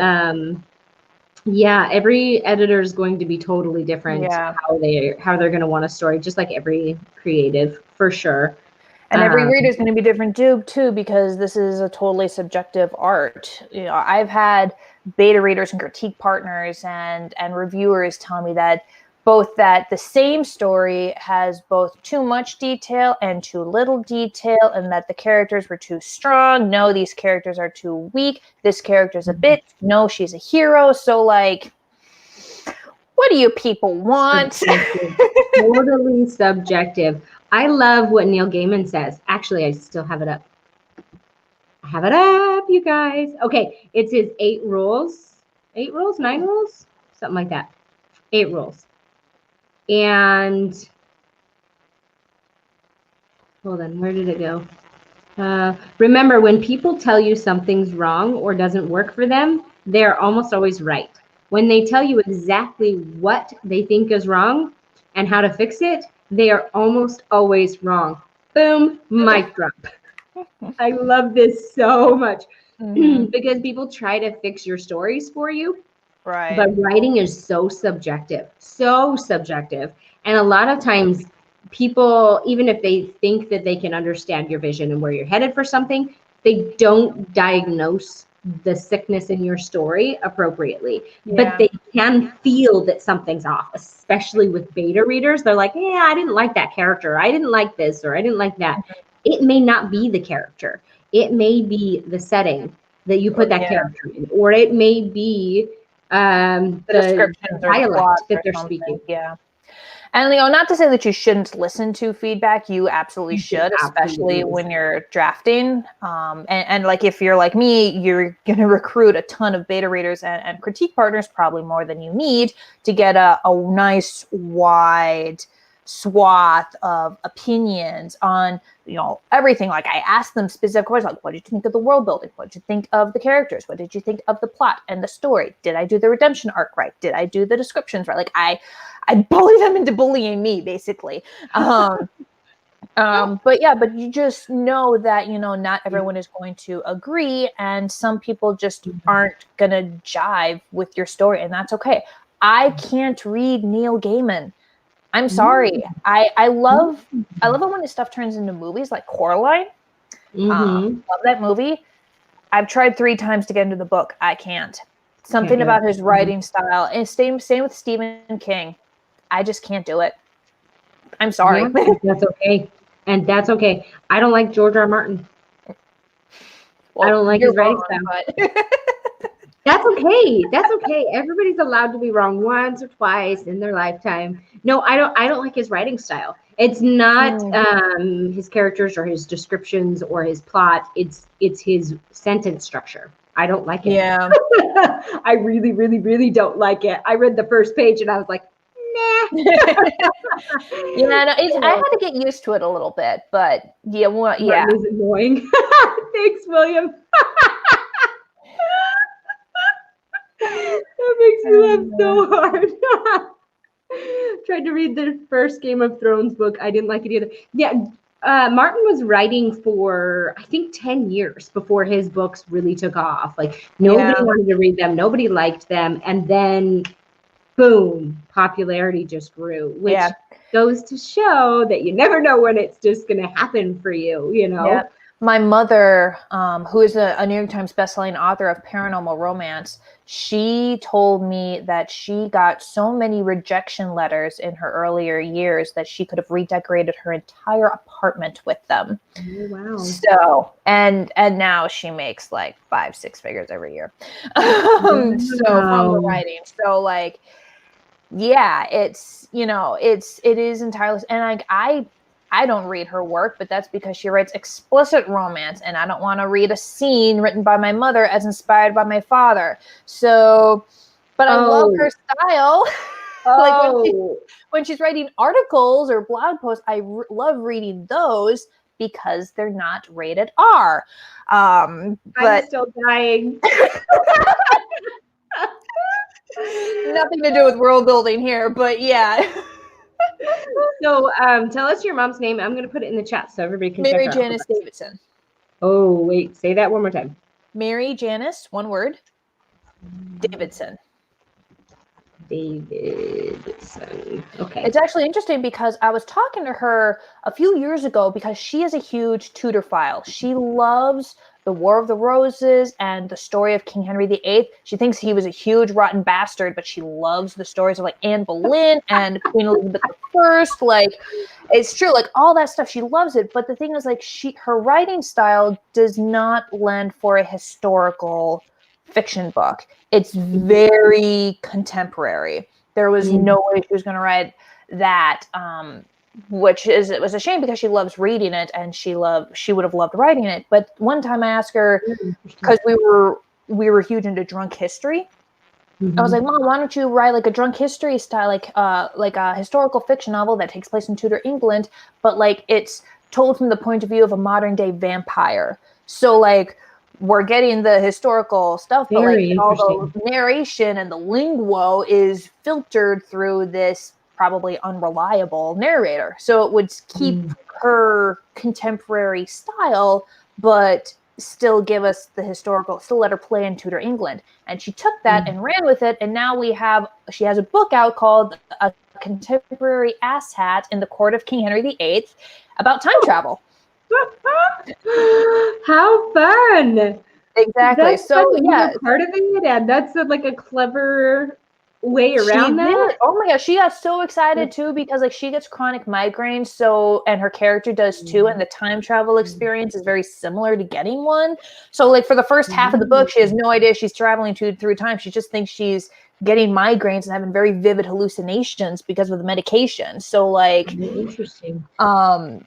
Yeah, every editor is going to be totally different Yeah. how they're going to want a story, just like every creative, for sure. And every reader is going to be different too, because this is a totally subjective art. You know, I've had beta readers and critique partners and reviewers tell me that the same story has both too much detail and too little detail, and that the characters were too strong. No, these characters are too weak. This character's a bitch. No, she's a hero. So, like, what do you people want? Totally subjective. I love what Neil Gaiman says. Actually, I still have it up. I have it up, you guys. Okay, it's his 8 rules. 8 rules? 9 rules? Something like that. 8 rules. And hold on, where did it go? Remember, when people tell you something's wrong or doesn't work for them, they're almost always right. When they tell you exactly what they think is wrong and how to fix it, they are almost always wrong. Boom, mic drop. I love this so much because people try to fix your stories for you. Right. But writing is so subjective, so subjective. And a lot of times people, even if they think that they can understand your vision and where you're headed for something, they don't diagnose the sickness in your story appropriately. Yeah. But they can feel that something's off, especially with beta readers. They're like, yeah, I didn't like that character. I didn't like this, or I didn't like that. It may not be the character. It may be the setting that you put that character in, or it may be the descriptions or dialect that they're speaking. Yeah. And, you know, not to say that you shouldn't listen to feedback. You absolutely should, especially when you're drafting. And like, if you're like me, you're going to recruit a ton of beta readers and critique partners, probably more than you need, to get a nice wide swath of opinions on, you know, everything. Like, I asked them specific questions, like, what did you think of the world building? What did you think of the characters? What did you think of the plot and the story? Did I do the redemption arc right? Did I do the descriptions right? Like, I bully them into bullying me, basically. But you just know that, you know, not everyone is going to agree, and some people just aren't gonna jive with your story, and that's okay. I can't read Neil Gaiman. I'm sorry. I love it when his stuff turns into movies, like Coraline. Love that movie. I've tried 3 times to get into the book. I can't. Something about his writing style, and same with Stephen King. I just can't do it. I'm sorry. Yeah, that's okay. And that's okay. I don't like George R. Martin. Well, I don't like his writing style. That's okay. That's okay. Everybody's allowed to be wrong once or twice in their lifetime. No, I don't like his writing style. It's not his characters or his descriptions or his plot. It's his sentence structure. I don't like it. Yeah. I really, really, really don't like it. I read the first page and I was like, nah. I had to get used to it a little bit, but yeah. Martin is annoying. Thanks, William. That makes me laugh so hard. Tried to read the first Game of Thrones book. I didn't like it either. Yeah, Martin was writing for, I think, 10 years before his books really took off. Like, nobody wanted to read them. Nobody liked them. And then, boom, popularity just grew, which goes to show that you never know when it's just going to happen for you, you know? Yeah. My mother, who is a New York Times bestselling author of paranormal romance, she told me that she got so many rejection letters in her earlier years that she could have redecorated her entire apartment with them. Oh, wow. So, and now she makes like 5-6 figures every year. So from the writing. So, like, yeah, it's, you know, it is entirely, and like, I don't read her work, but that's because she writes explicit romance, and I don't want to read a scene written by my mother as inspired by my father. So, but I love her style. Like, when she's writing articles or blog posts, I love reading those because they're not rated R. But I'm still dying. Nothing to do with world building here, but yeah. So tell us your mom's name. I'm going to put it in the chat so everybody can Mary check her out. Janice Davidson. Oh, wait. Say that one more time. Mary Janice, one word, Davidson. Davidson. Okay. It's actually interesting because I was talking to her a few years ago because she is a huge Tudorphile. She loves the War of the Roses and the story of King Henry VIII. She thinks he was a huge rotten bastard, but she loves the stories of like Anne Boleyn and Queen Elizabeth I. Like, it's true, like all that stuff. She loves it. But the thing is, like, her writing style does not lend for a historical fiction book. It's very contemporary. There was no way she was going to write that, which it was a shame because she loves reading it and she would have loved writing it. But one time I asked her, because we were huge into drunk history. I was like, Mom, why don't you write like a drunk history style, like a historical fiction novel that takes place in Tudor England, but like it's told from the point of view of a modern day vampire. So like we're getting the historical stuff, but like all the narration and the linguo is filtered through this probably unreliable narrator. So it would keep her contemporary style, but still give us the historical, still let her play in Tudor England. And she took that and ran with it. And now she has a book out called A Contemporary Asshat in the Court of King Henry VIII about time travel. How fun! Exactly. That's so fun. Yeah, you were part of it, and that's like a clever way around that. Oh my gosh, she got so excited too because like she gets chronic migraines, so and her character does too, and the time travel experience is very similar to getting one. So like for the first half of the book, she has no idea she's traveling through time. She just thinks she's getting migraines and having very vivid hallucinations because of the medication. So like interesting.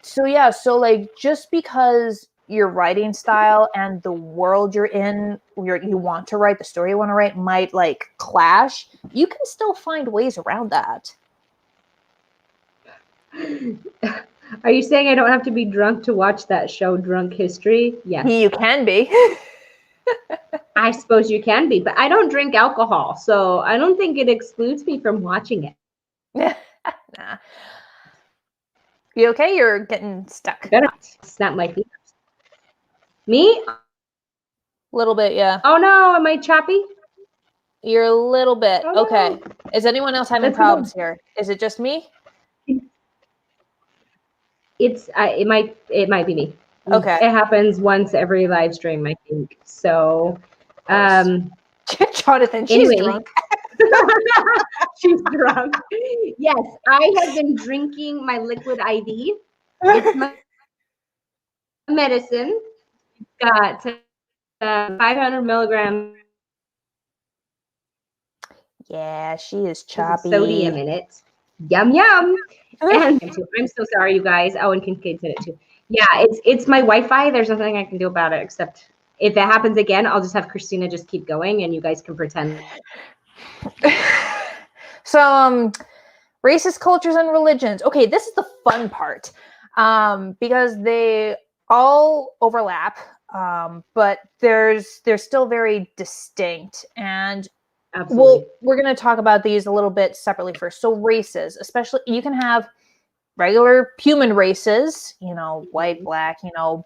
So like just because your writing style and the world you're in, you want to write, the story you want to write might like clash, you can still find ways around that. Are you saying I don't have to be drunk to watch that show, Drunk History? Yes. You can be. I suppose you can be, but I don't drink alcohol, so I don't think it excludes me from watching it. Nah. You okay? You're getting stuck. Better snap my fingers. Me? A little bit, yeah. Oh no, am I choppy? You're a little bit. Oh, okay. No. Is anyone else having problems here? Is it just me? It might be me. Okay. It happens once every live stream, I think. So Jonathan, she's drunk. She's drunk. Yes, I have been drinking my liquid IV. It's my medicine. It's got 500 milligrams. Yeah, she is choppy. Sodium in it. Yum yum. And I'm so sorry, you guys. Oh, and Kincaid said it too. Yeah, it's my Wi-Fi. There's nothing I can do about it except if it happens again, I'll just have Christina just keep going, and you guys can pretend. So, racist cultures and religions. Okay, this is the fun part because they all overlap, but they're still very distinct. And Absolutely. we're going to talk about these a little bit separately first. So races, especially, you can have regular human races, white, black,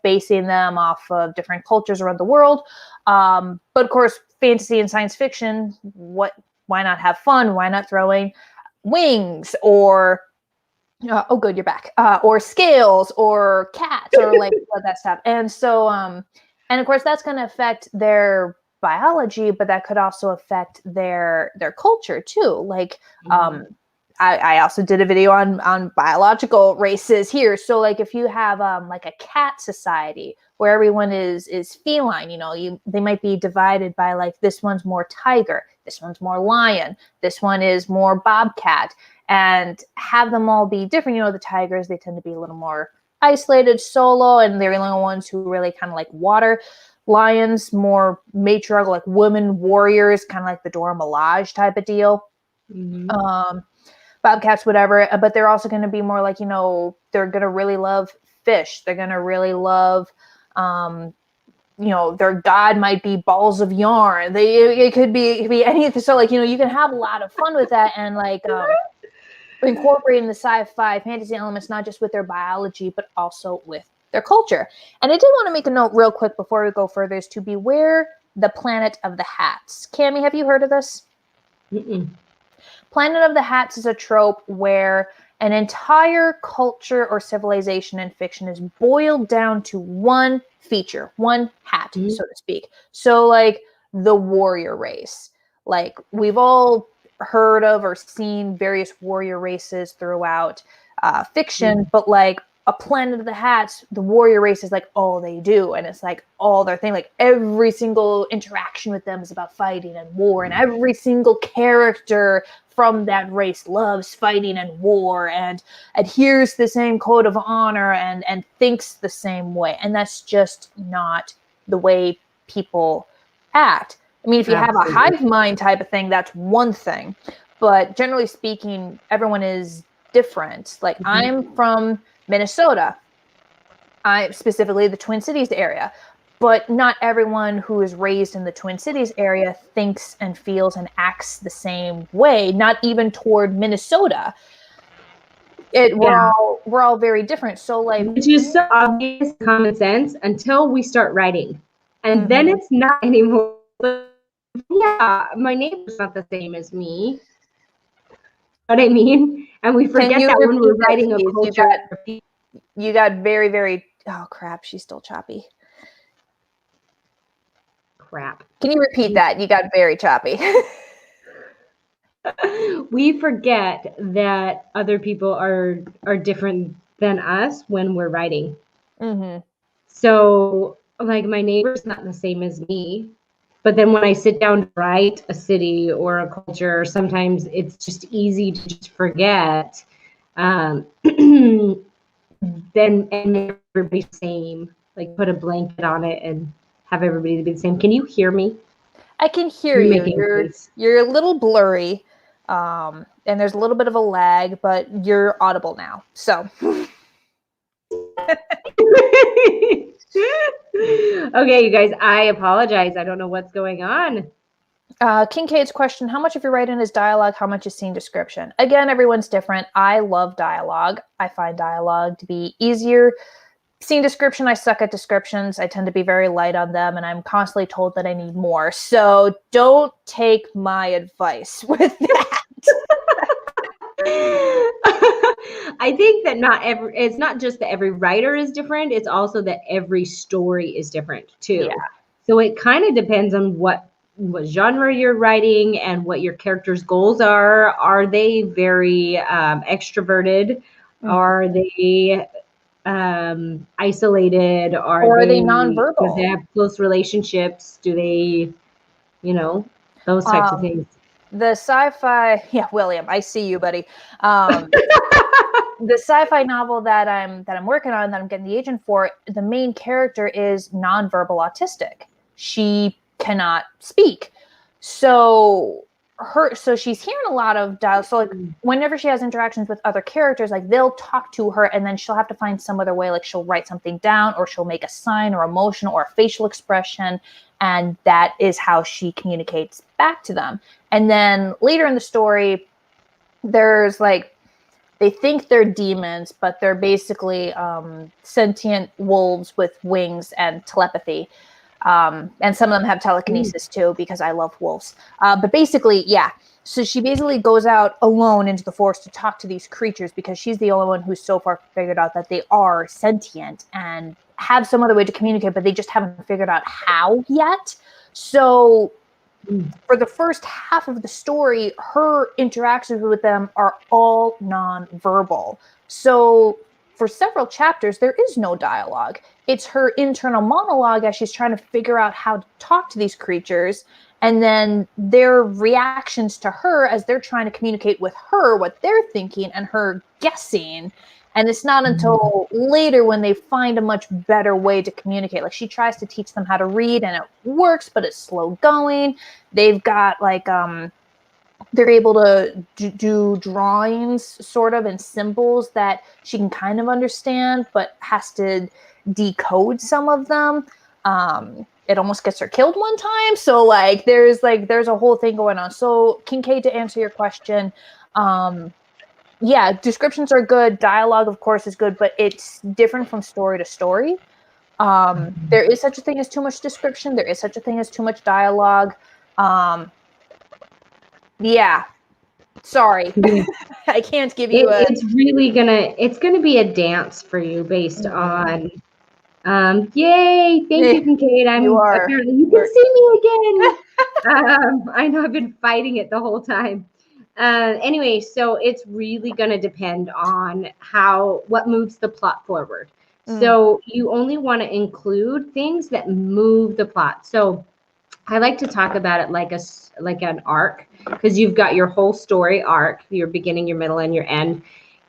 basing them off of different cultures around the world. But of course, fantasy and science fiction, why not have fun? Why not throwing wings or oh good, you're back, or scales or cats or like that stuff. And so and of course that's going to affect their biology, but that could also affect their culture too. Like I also did a video on biological races here. So like if you have like a cat society where everyone is feline, they might be divided by like this one's more tiger, this one's more lion, this one is more bobcat, and have them all be different. The tigers, they tend to be a little more isolated, solo, and they're the only ones who really kind of like water. Lions, more matriarchal, like women warriors, kind of like the Dora Milaje type of deal. Bobcats, whatever, but they're also going to be more like, they're going to really love fish. They're going to really love, their god might be balls of yarn. It could be anything. So like, you can have a lot of fun with that and like incorporating the sci-fi fantasy elements, not just with their biology, but also with their culture. And I did want to make a note real quick before we go further is to beware the planet of the hats. Cammie, have you heard of this? Planet of the Hats is a trope where an entire culture or civilization in fiction is boiled down to one feature, one hat, so to speak. So like the warrior race. Like we've all heard of or seen various warrior races throughout fiction, but like a Planet of the Hats, the warrior race is like all they do, and it's like all their thing. Like every single interaction with them is about fighting and war, and every single character from that race loves fighting and war and adheres to the same code of honor and thinks the same way. And that's just not the way people act. I mean, if you have a hive mind type of thing, that's one thing. But generally speaking, everyone is different. Like I'm from Minnesota, specifically the Twin Cities area. But not everyone who is raised in the Twin Cities area thinks and feels and acts the same way, not even toward Minnesota. We're all very different. So like, which is so obvious common sense until we start writing. And then it's not anymore. Yeah, my neighbor's not the same as me. You know what I mean? And we forget that when we're writing a culture. You got very, very, oh crap, she's still choppy. Crap. Can you repeat that? You got very choppy. We forget that other people are different than us when we're writing. So like my neighbor's not the same as me, but then when I sit down to write a city or a culture, sometimes it's just easy to just forget. Then and everybody's the same, like put a blanket on it and have everybody to be the same. Can you hear me? I can hear you. You're a little blurry, and there's a little bit of a lag, but you're audible now. So. Okay, you guys, I apologize. I don't know what's going on. Kincaid's question, how much of your writing is dialogue? How much is scene description? Again, everyone's different. I love dialogue. I find dialogue to be easier. Scene description, I suck at descriptions. I tend to be very light on them, and I'm constantly told that I need more. So don't take my advice with that. I think that it's not just that every writer is different, it's also that every story is different too. Yeah. So it kind of depends on what genre you're writing and what your character's goals are. Are they very extroverted? Are they isolated? Or are they nonverbal? Do they have close relationships? Do they, those types of things? The sci-fi, William, I see you, buddy. The sci-fi novel that I'm working on, that I'm getting the agent for, the main character is nonverbal autistic. She cannot speak. So she's hearing a lot of dialogue. So like whenever she has interactions with other characters, like they'll talk to her and then she'll have to find some other way, like she'll write something down or she'll make a sign or emotion or a facial expression. And that is how she communicates back to them. And then later in the story, there's like, they think they're demons, but they're basically sentient wolves with wings and telepathy. And some of them have telekinesis too, because I love wolves. But basically, yeah. So she basically goes out alone into the forest to talk to these creatures because she's the only one who's so far figured out that they are sentient and have some other way to communicate, but they just haven't figured out how yet. So for the first half of the story, her interactions with them are all nonverbal. So for several chapters, there is no dialogue. It's her internal monologue as she's trying to figure out how to talk to these creatures, and then their reactions to her as they're trying to communicate with her what they're thinking and her guessing. And it's not until later when they find a much better way to communicate. Like she tries to teach them how to read and it works, but it's slow going. They've got like, they're able to do drawings sort of and symbols that she can kind of understand, but has to decode some of them. It almost gets her killed one time. So like, there's a whole thing going on. So Kincaid, to answer your question, yeah, descriptions are good. Dialogue, of course, is good, but it's different from story to story. There is such a thing as too much description. There is such a thing as too much dialogue. Yeah. Sorry, I can't give you it's really it's gonna be a dance for you based on yay, thank you, Kincaid. Apparently you can see me again. I know I've been fighting it the whole time. Anyway, so it's really going to depend on what moves the plot forward. So you only want to include things that move the plot. So I like to talk about it like an arc, because you've got your whole story arc, your beginning, your middle, and your end.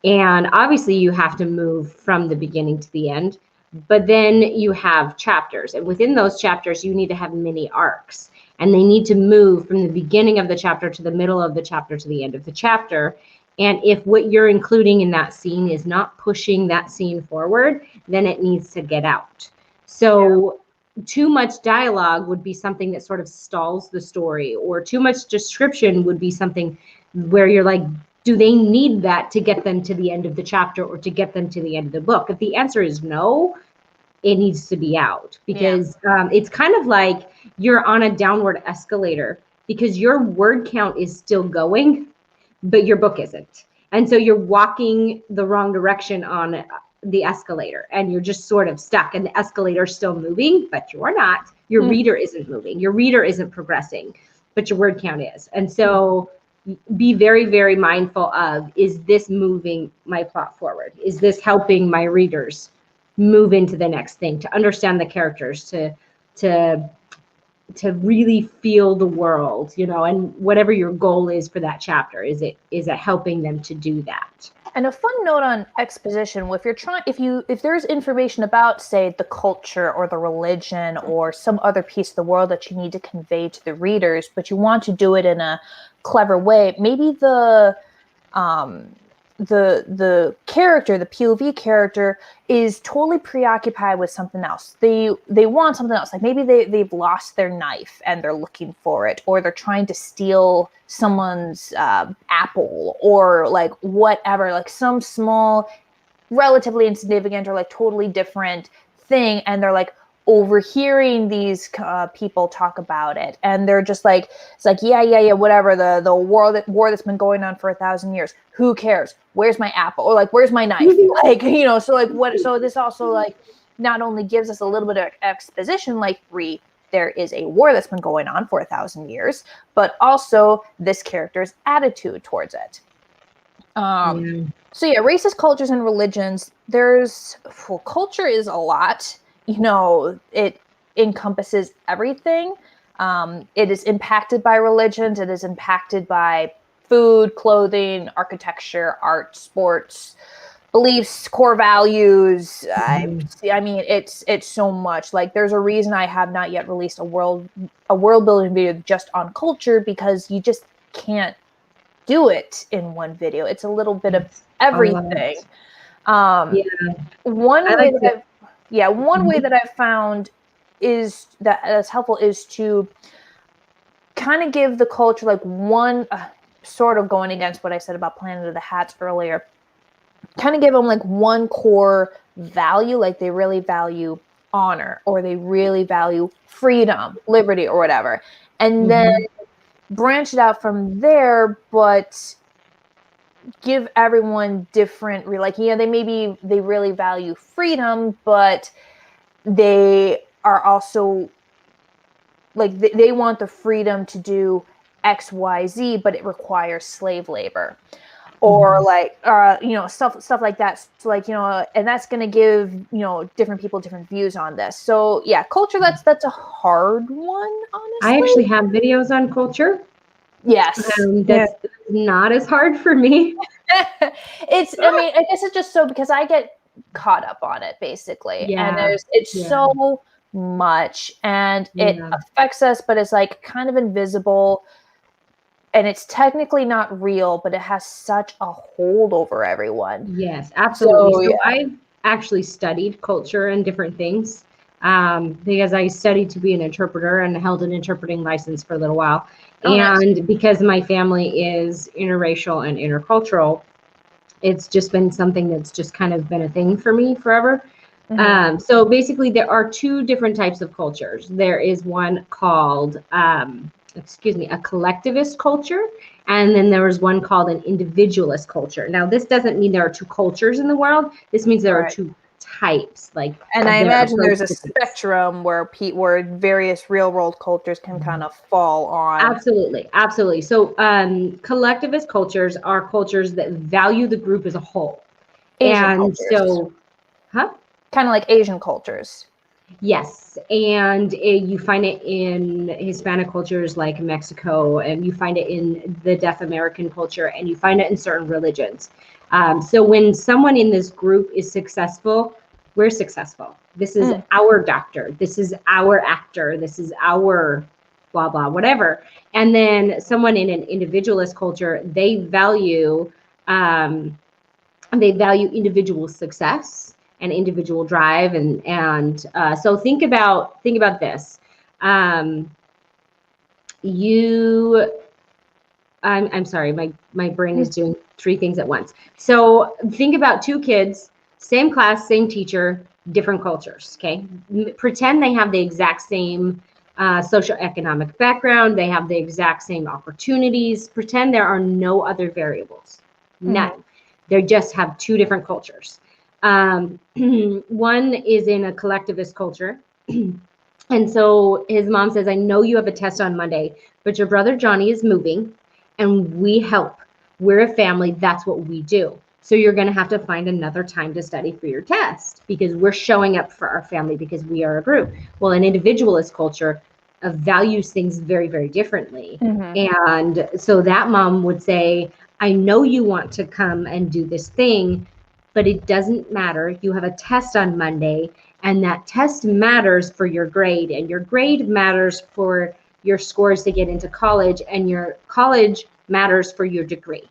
And obviously you have to move from the beginning to the end. But then you have chapters, and within those chapters, you need to have mini arcs, and they need to move from the beginning of the chapter to the middle of the chapter to the end of the chapter. And if what you're including in that scene is not pushing that scene forward, then it needs to get out. So too much dialogue would be something that sort of stalls the story, or too much description would be something where you're like, do they need that to get them to the end of the chapter or to get them to the end of the book? If the answer is no, it needs to be out, because it's kind of like you're on a downward escalator, because your word count is still going, but your book isn't. And so you're walking the wrong direction on the escalator, and you're just sort of stuck, and the escalator is still moving, but you are not. Your reader isn't moving. Your reader isn't progressing, but your word count is. And so be very, very mindful of, is this moving my plot forward? Is this helping my readers move into the next thing, to understand the characters, to really feel the world, and whatever your goal is for that chapter, is it helping them to do that? And a fun note on exposition: if there's information about, say, the culture or the religion or some other piece of the world that you need to convey to the readers, but you want to do it in a clever way, maybe the character, the POV character, is totally preoccupied with something else. They want something else. Like maybe they've lost their knife and they're looking for it, or they're trying to steal someone's apple, or like whatever, like some small, relatively insignificant or like totally different thing, and they're like overhearing these people talk about it, and they're just like, it's like, yeah, whatever, the war that's been going on for 1,000 years, who cares, where's my apple, or like, where's my knife? Like, so like what, so this also like not only gives us a little bit of exposition, like there is a war that's been going on for 1,000 years, but also this character's attitude towards it. So yeah, races, cultures, and religions. Culture is a lot. It encompasses everything. It is impacted by religions. It is impacted by food, clothing, architecture, art, sports, beliefs, core values. I mean, it's so much. Like, there's a reason I have not yet released a world building video just on culture, because you just can't do it in one video. It's a little bit of everything. One way that I've found is that's helpful is to kind of give the culture like one, sort of going against what I said about Planet of the Hats earlier, kind of give them like one core value, like they really value honor, or they really value freedom, liberty, or whatever. And then branch it out from there, but give everyone different, like, they really value freedom, but they are also like, they want the freedom to do XYZ, but it requires slave labor, or like, stuff like that. So like, and that's going to give, different people different views on this. So yeah, culture, that's a hard one, honestly. I actually have videos on culture. Yes. That's not as hard for me. I guess it's just so, because I get caught up on it, basically. And it's so much, and it affects us, but it's like kind of invisible, and it's technically not real, but it has such a hold over everyone. Yes, absolutely. So I've actually studied culture and different things, because I studied to be an interpreter and held an interpreting license for a little while. And because my family is interracial and intercultural, it's just been something that's just kind of been a thing for me forever. So basically, there are two different types of cultures. There is one called a collectivist culture, and then there was one called an individualist culture. Now, this doesn't mean there are two cultures in the world. This means there are two types. And I imagine there's a spectrum where various real world cultures can kind of fall on. Absolutely. So collectivist cultures are cultures that value the group as a whole. Asian cultures. Kind of like Asian cultures. Yes, and you find it in Hispanic cultures like Mexico, and you find it in the Deaf American culture, and you find it in certain religions. So when someone in this group is successful, we're successful. This is our doctor. This is our actor. This is our blah, blah, whatever. And then someone in an individualist culture, they value individual success and individual drive, and so think about this. I'm sorry, my brain is doing three things at once. So think about two kids, same class, same teacher, different cultures. Okay, pretend they have the exact same socioeconomic background, they have the exact same opportunities. Pretend there are no other variables, none. They just have two different cultures. One is in a collectivist culture. And so his mom says, I know you have a test on Monday, but your brother Johnny is moving and we help. We're a family. That's what we do. So you're going to have to find another time to study for your test because we're showing up for our family because we are a group. Well, an individualist culture values things very, very differently. And so that mom would say, I know you want to come and do this thing, but it doesn't matter. You have a test on Monday, and that test matters for your grade, and your grade matters for your scores to get into college, and your college matters for your degree.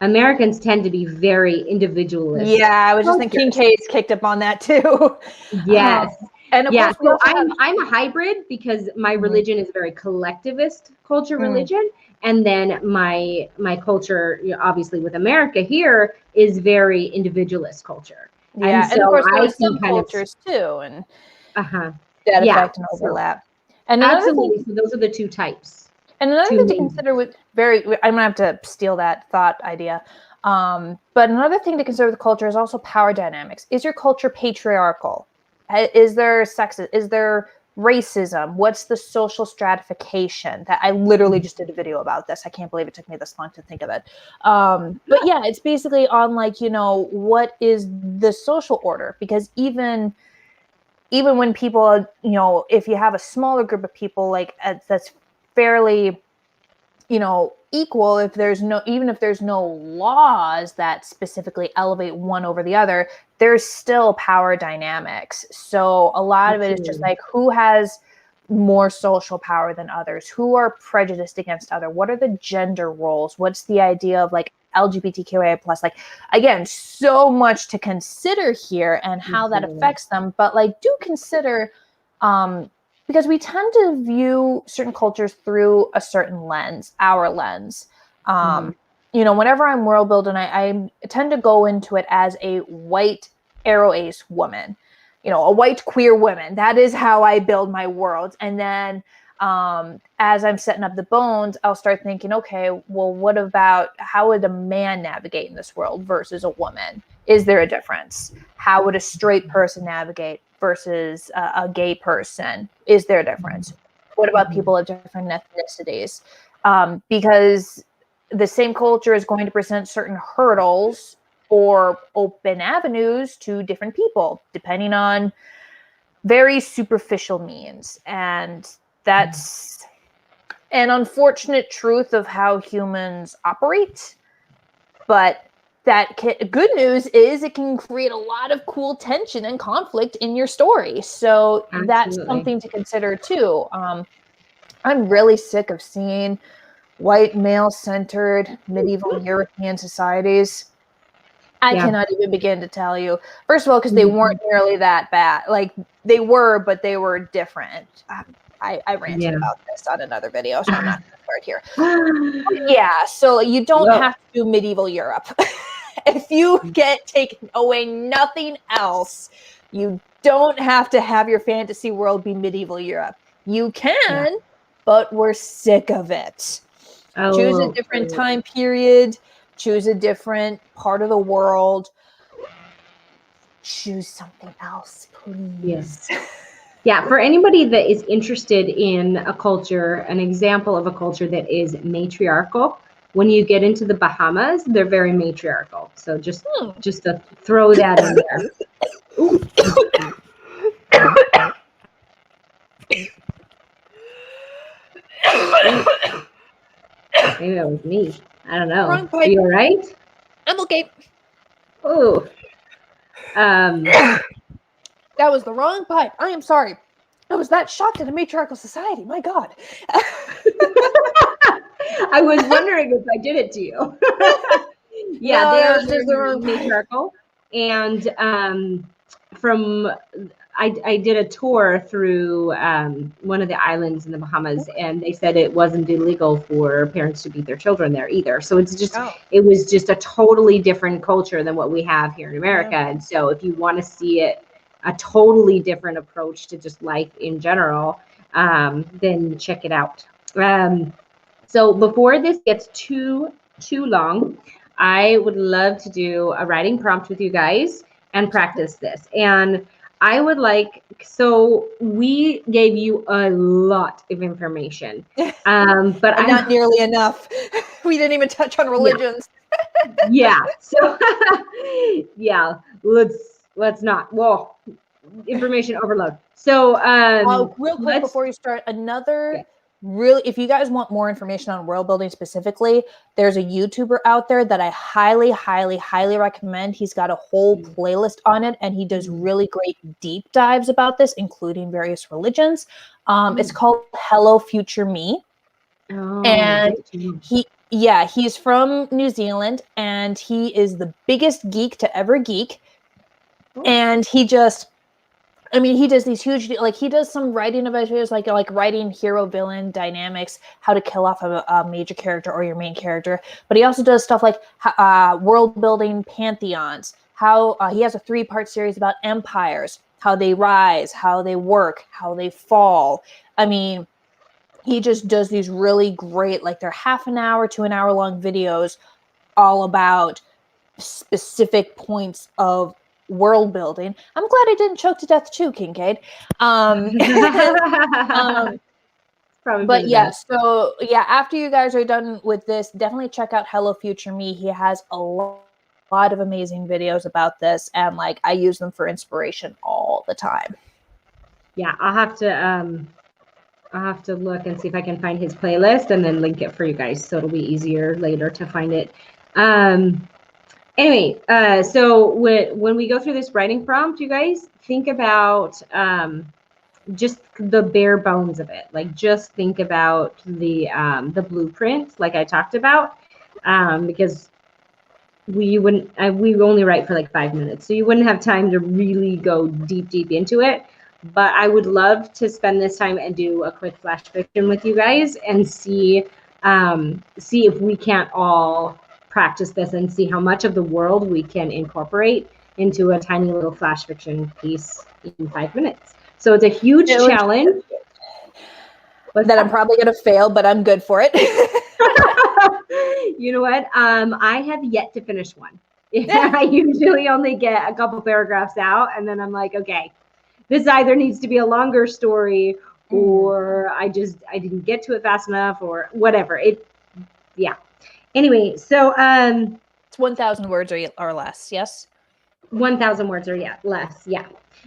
Americans tend to be very individualist. Yeah, I was just thinking Kate's kicked up on that too. Yes. And of course, so I'm a hybrid because my religion is a very collectivist culture religion. And then my culture, obviously with America here, is very individualist culture. Yeah, and of course there are some cultures too, and that affect and overlap. And absolutely, so those are the two types. And another thing to consider I'm gonna have to steal that thought idea. But another thing to consider with culture is also power dynamics. Is your culture patriarchal? Is there sexism? Is there racism? What's the social stratification? That I literally just did a video about this. I can't believe it took me this long to think of it. But yeah, it's basically on what is the social order? Because even when people, if you have a smaller group of people, that's fairly, equal, even if there's no laws that specifically elevate one over the other, there's still power dynamics. So a lot of it is just who has more social power than others, who are prejudiced against other, what are the gender roles, what's the idea of LGBTQIA plus, again, so much to consider here and how that affects them. But do consider, because we tend to view certain cultures through a certain lens, our lens. Whenever I'm world building, I tend to go into it as a white aro ace woman, a white queer woman. That is how I build my worlds. And then as I'm setting up the bones, I'll start thinking, okay, well, what about how would a man navigate in this world versus a woman? Is there a difference? How would a straight person navigate versus a gay person? Is there a difference? What about people of different ethnicities? Because the same culture is going to present certain hurdles or open avenues to different people, depending on very superficial means. And that's an unfortunate truth of how humans operate. But good news is it can create a lot of cool tension and conflict in your story. So that's something to consider too. I'm really sick of seeing white male-centered medieval European societies. I cannot even begin to tell you. First of all, because they weren't nearly that bad. They were, but they were different. I ranted about this on another video, so I'm not going to start here. Yeah, so you don't have to do medieval Europe. If you get taken away nothing else, you don't have to have your fantasy world be medieval Europe. You can, but we're sick of it. Choose a different time period. Choose a different part of the world. Choose something else, please. Yeah, for anybody that is interested in a culture, an example of a culture that is matriarchal, when you get into the Bahamas, they're very matriarchal. So just to throw that in there. Ooh. Maybe that was me. I don't know. Wrong pipe. Are you all right? I'm okay. Oh. That was the wrong pipe. I am sorry. I was that shocked at a matriarchal society. My God. I was wondering if I did it to you. Yeah, No, they are just the wrong matriarchal. And I did a tour through one of the islands in the Bahamas, and they said it wasn't illegal for parents to beat their children there either. So it's just, it was just a totally different culture than what we have here in America. Yeah. And so if you want to see it, a totally different approach to just life in general, then check it out. So before this gets too long, I would love to do a writing prompt with you guys and practice this. And I would like, so we gave you a lot of information, but not nearly enough. We didn't even touch on religions. Yeah. So yeah, let's not. Well, information overload. So real quick before you start, really, if you guys want more information on world building specifically, there's a YouTuber out there that I highly, highly, highly recommend. He's got a whole playlist on it, and he does really great deep dives about this, including various religions. It's called Hello Future Me. And he's from New Zealand, and he is the biggest geek to ever geek. And he does these huge, like he does some writing of videos, like writing hero villain dynamics, how to kill off a major character or your main character. But he also does stuff like world building pantheons. How he has a 3-part series about empires, how they rise, how they work, how they fall. I mean, he just does these really great, like they're half an hour to an hour long videos all about specific points of world building. I'm glad I didn't choke to death too, Kincaid. But yeah, so yeah, after you guys are done with this, definitely check out Hello Future Me. He has a lot of amazing videos about this, and like I use them for inspiration all the time. Yeah, I'll have to look and see if I can find his playlist and then link it for you guys, so it'll be easier later to find it. Anyway, so when we go through this writing prompt, you guys think about just the bare bones of it. Like just think about the blueprint, like I talked about, because we only write for like 5 minutes, so you wouldn't have time to really go deep into it. But I would love to spend this time and do a quick flash fiction with you guys and see if we can't all practice this and see how much of the world we can incorporate into a tiny little flash fiction piece in 5 minutes. So it's a huge challenge. That I'm probably going to fail, but I'm good for it. You know what? I have yet to finish one. I usually only get a couple paragraphs out, and then I'm like, okay, this either needs to be a longer story, or I didn't get to it fast enough, or whatever. Anyway, so it's 1,000 words or less, yes? 1,000 words or less, yeah.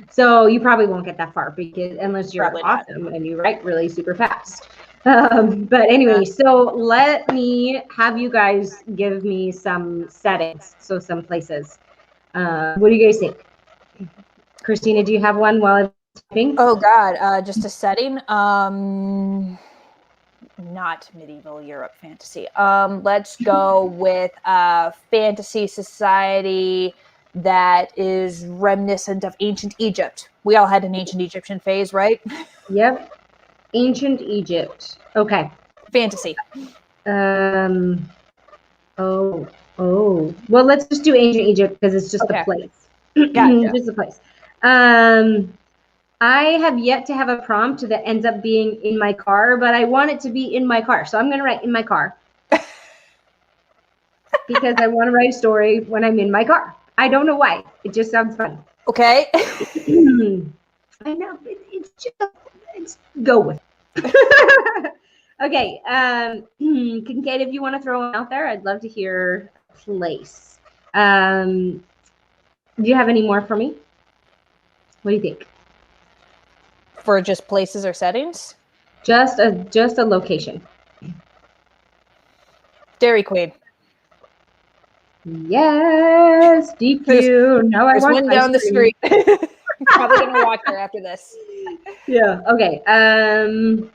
So you probably won't get that far unless you're awesome and you write really super fast. But anyway, so let me have you guys give me some settings, so some places. What do you guys think? Christina, do you have one while I'm typing? Oh God, just a setting. Not medieval Europe fantasy. Let's go with a fantasy society that is reminiscent of ancient Egypt. We all had an ancient Egyptian phase, right? Yep. Ancient Egypt. Okay. Fantasy. Oh. Well, let's just do ancient Egypt because it's just the place. Gotcha. Just the place. I have yet to have a prompt that ends up being in my car, but I want it to be in my car. So I'm going to write in my car. Because I want to write a story when I'm in my car. I don't know why. It just sounds fun. Okay. I know. It's go with it. Okay. Kincaid, if you want to throw one out there, I'd love to hear a place. Do you have any more for me? What do you think? For just places or settings? Just a location. Dairy Queen. Yes, DQ. Now I There's want one down the ice cream. street. Probably gonna walk there after this. Yeah. Okay. I'm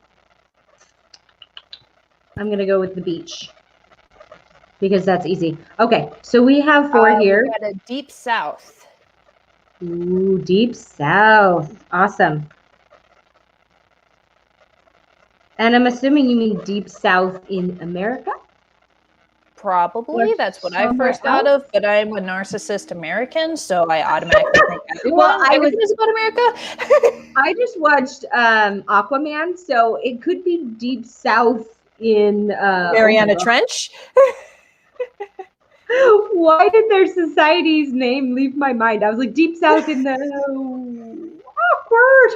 gonna go with the beach because that's easy. Okay. So we have 4 here. We got a deep south. Ooh, deep south. Awesome. And I'm assuming you mean deep south in America? Probably. Or That's what I somewhere first thought else? of, but I'm a narcissist American, so I automatically think Well, everything is about America. I just watched Aquaman, so it could be deep south in Mariana Trench. Why did their society's name leave my mind? I was like, deep south in the awkward.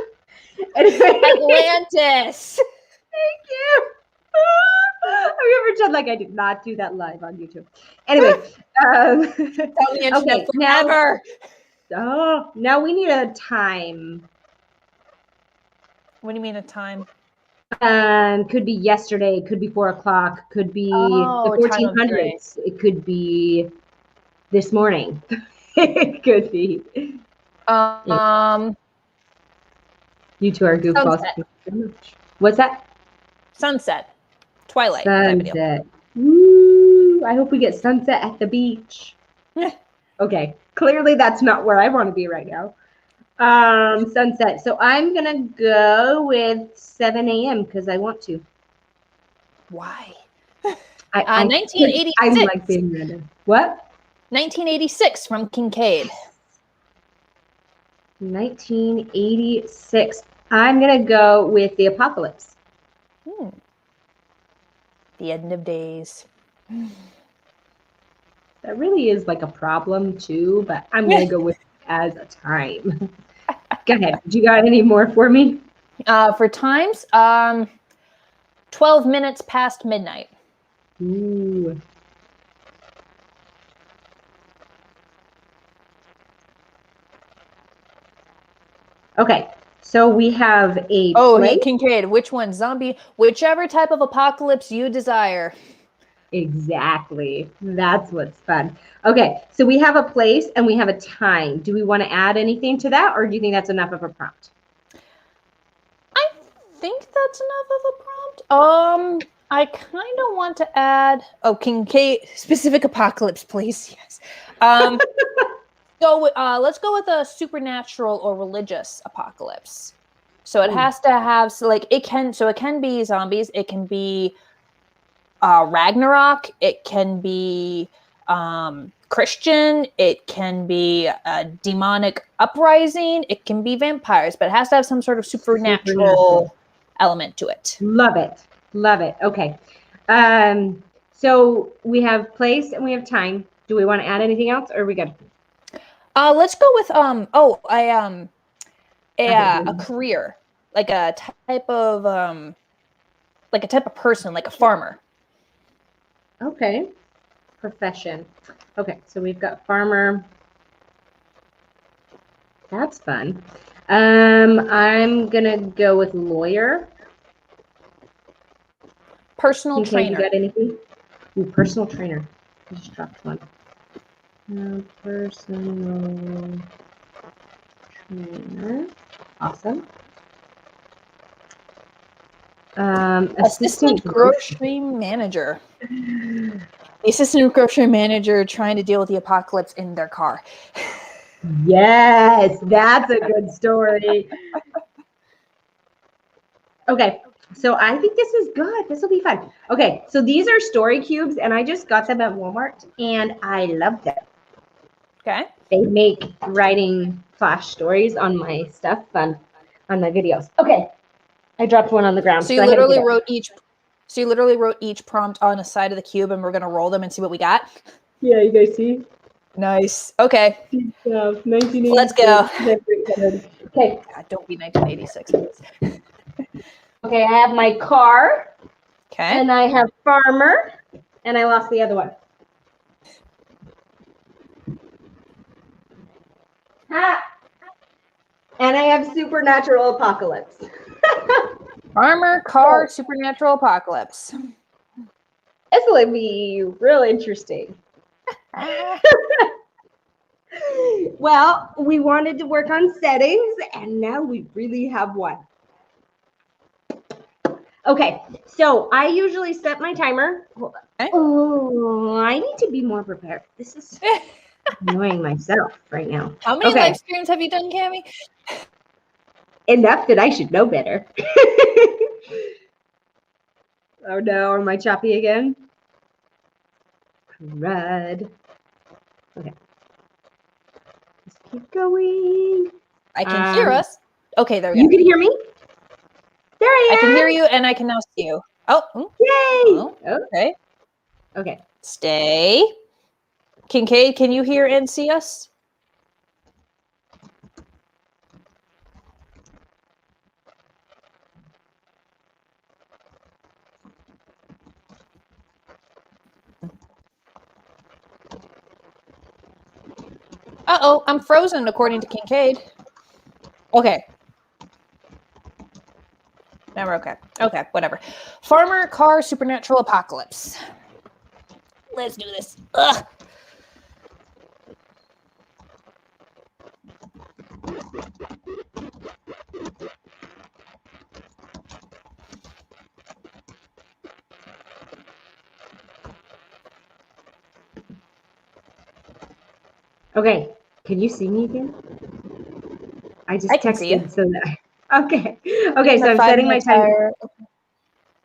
Anyway, Atlantis. thank you. Have you ever pretend like I did not do that live on YouTube? Anyway, Tell the internet forever. Now we need a time. What do you mean a time? Could be yesterday, could be 4 o'clock, could be the 1400s, it could be this morning. It could be. You two are goofballs. What's that? Sunset. Twilight. Sunset. Woo! I hope we get sunset at the beach. Okay. Clearly that's not where I want to be right now. Sunset. So I'm going to go with 7 a.m. because I want to. Why? 1986. I like being random. What? 1986 from Kincaid. 1986. I'm going to go with the apocalypse. The end of days. That really is like a problem too, but I'm going to go with it as a time. Go ahead. Do you got any more for me? For times, 12 minutes past midnight. Ooh. Okay, so we have a hey, Kincaid, which one? Zombie, whichever type of apocalypse you desire. Exactly. That's what's fun. Okay, so we have a place and we have a time. Do we want to add anything to that, or do you think that's enough of a prompt? I think that's enough of a prompt. I kind of want to add, Kincaid, specific apocalypse, please. Yes. Let's go with a supernatural or religious apocalypse. So it has to have, it can be zombies. It can be Ragnarok. It can be Christian. It can be a demonic uprising. It can be vampires, but it has to have some sort of supernatural element to it. Love it. Love it. Okay. So we have place and we have time. Do we want to add anything else, or are we good? Let's go with a career, like a type of person, like a farmer. Okay. Profession. Okay, so we've got farmer. That's fun. I'm gonna go with lawyer. Personal trainer. You got anything? Ooh, personal trainer. I just dropped one. Personal trainer. Awesome. Assistant grocery manager. The assistant grocery manager trying to deal with the apocalypse in their car. Yes, that's a good story. Okay, so I think this is good. This will be fun. Okay, so these are story cubes, and I just got them at Walmart, and I love them. Okay. They make writing flash stories on my stuff fun. on my videos. Okay, I dropped one on the ground. So you I had to literally get it. wrote each. So you literally wrote each prompt on a side of the cube, and we're gonna roll them and see what we got. Yeah, you guys see? Nice. Okay. 1986. Let's go. Okay. God, don't be 1986, please. Okay, I have my car, Okay. and I have farmer, and I lost the other one. Ha! And I have supernatural apocalypse. Farmer, car, supernatural apocalypse. This will be real interesting. Well, we wanted to work on settings, and now we really have one. Okay, so I usually set my timer. Okay. Oh, I need to be more prepared. This is annoying myself right now. How many Okay. live streams have you done, Cammie? Enough that I should know better. Oh no, am I choppy again? Crud. Okay. Let's keep going. I can hear us. Okay, there we You go. can hear me? There I am. I can hear you, and I can now see you. Oh, Yay! oh, okay. Okay. Stay. Kincaid, can you hear and see us? Uh-oh, I'm frozen according to Kincaid. Okay. Now we're okay. Okay, whatever. Farmer, car, supernatural apocalypse. Let's do this. Ugh. Okay. Can you see me again? I just I can see you. texted so that. Okay. Okay, so I'm setting my timer.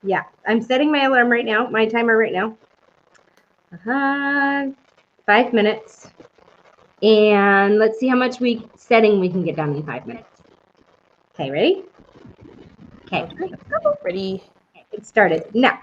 Yeah, I'm setting my alarm right now, my timer right now. 5 minutes. And let's see how much setting we can get done in 5 minutes. Okay, ready? Okay. Ready. It started now.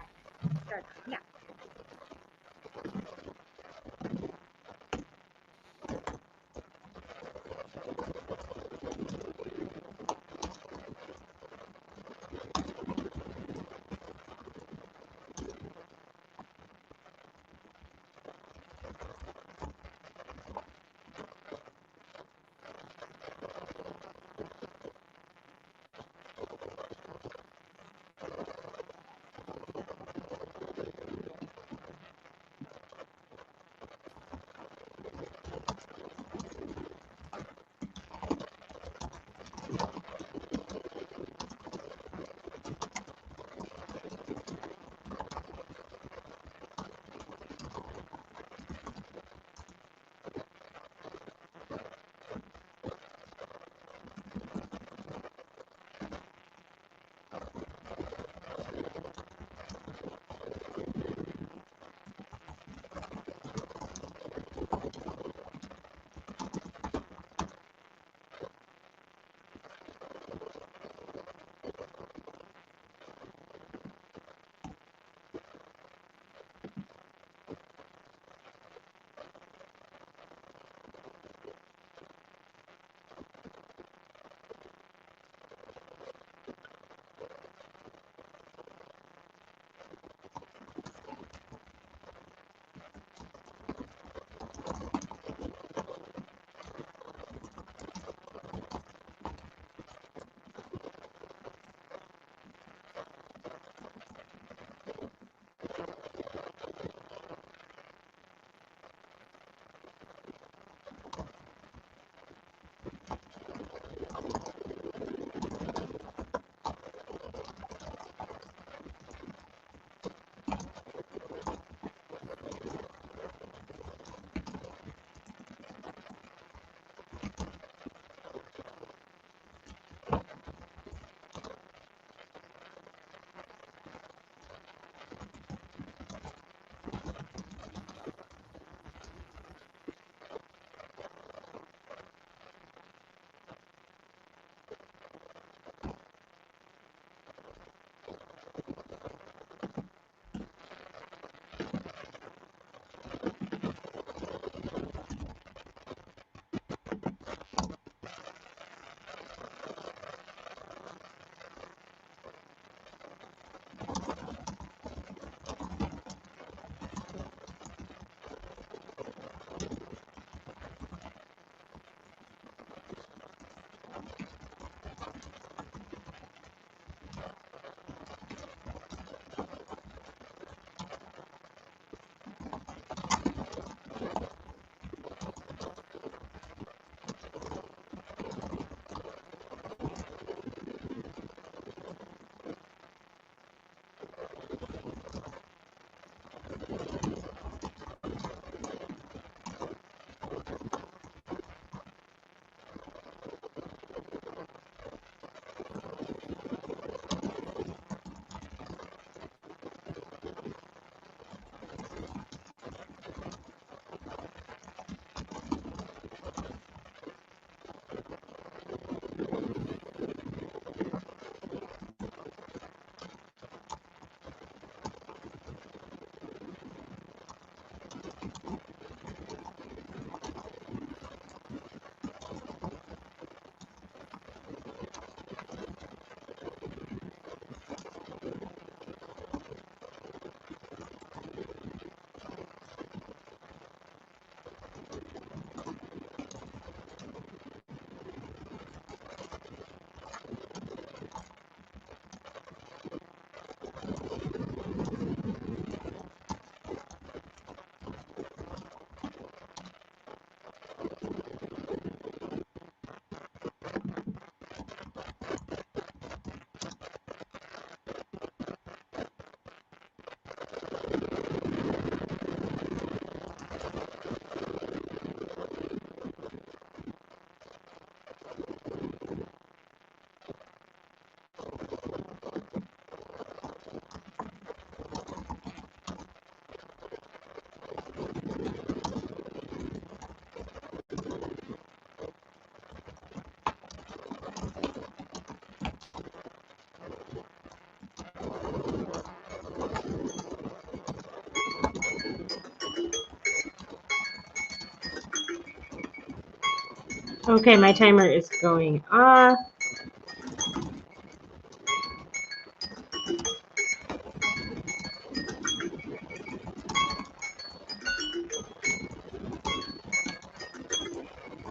Okay, my timer is going off.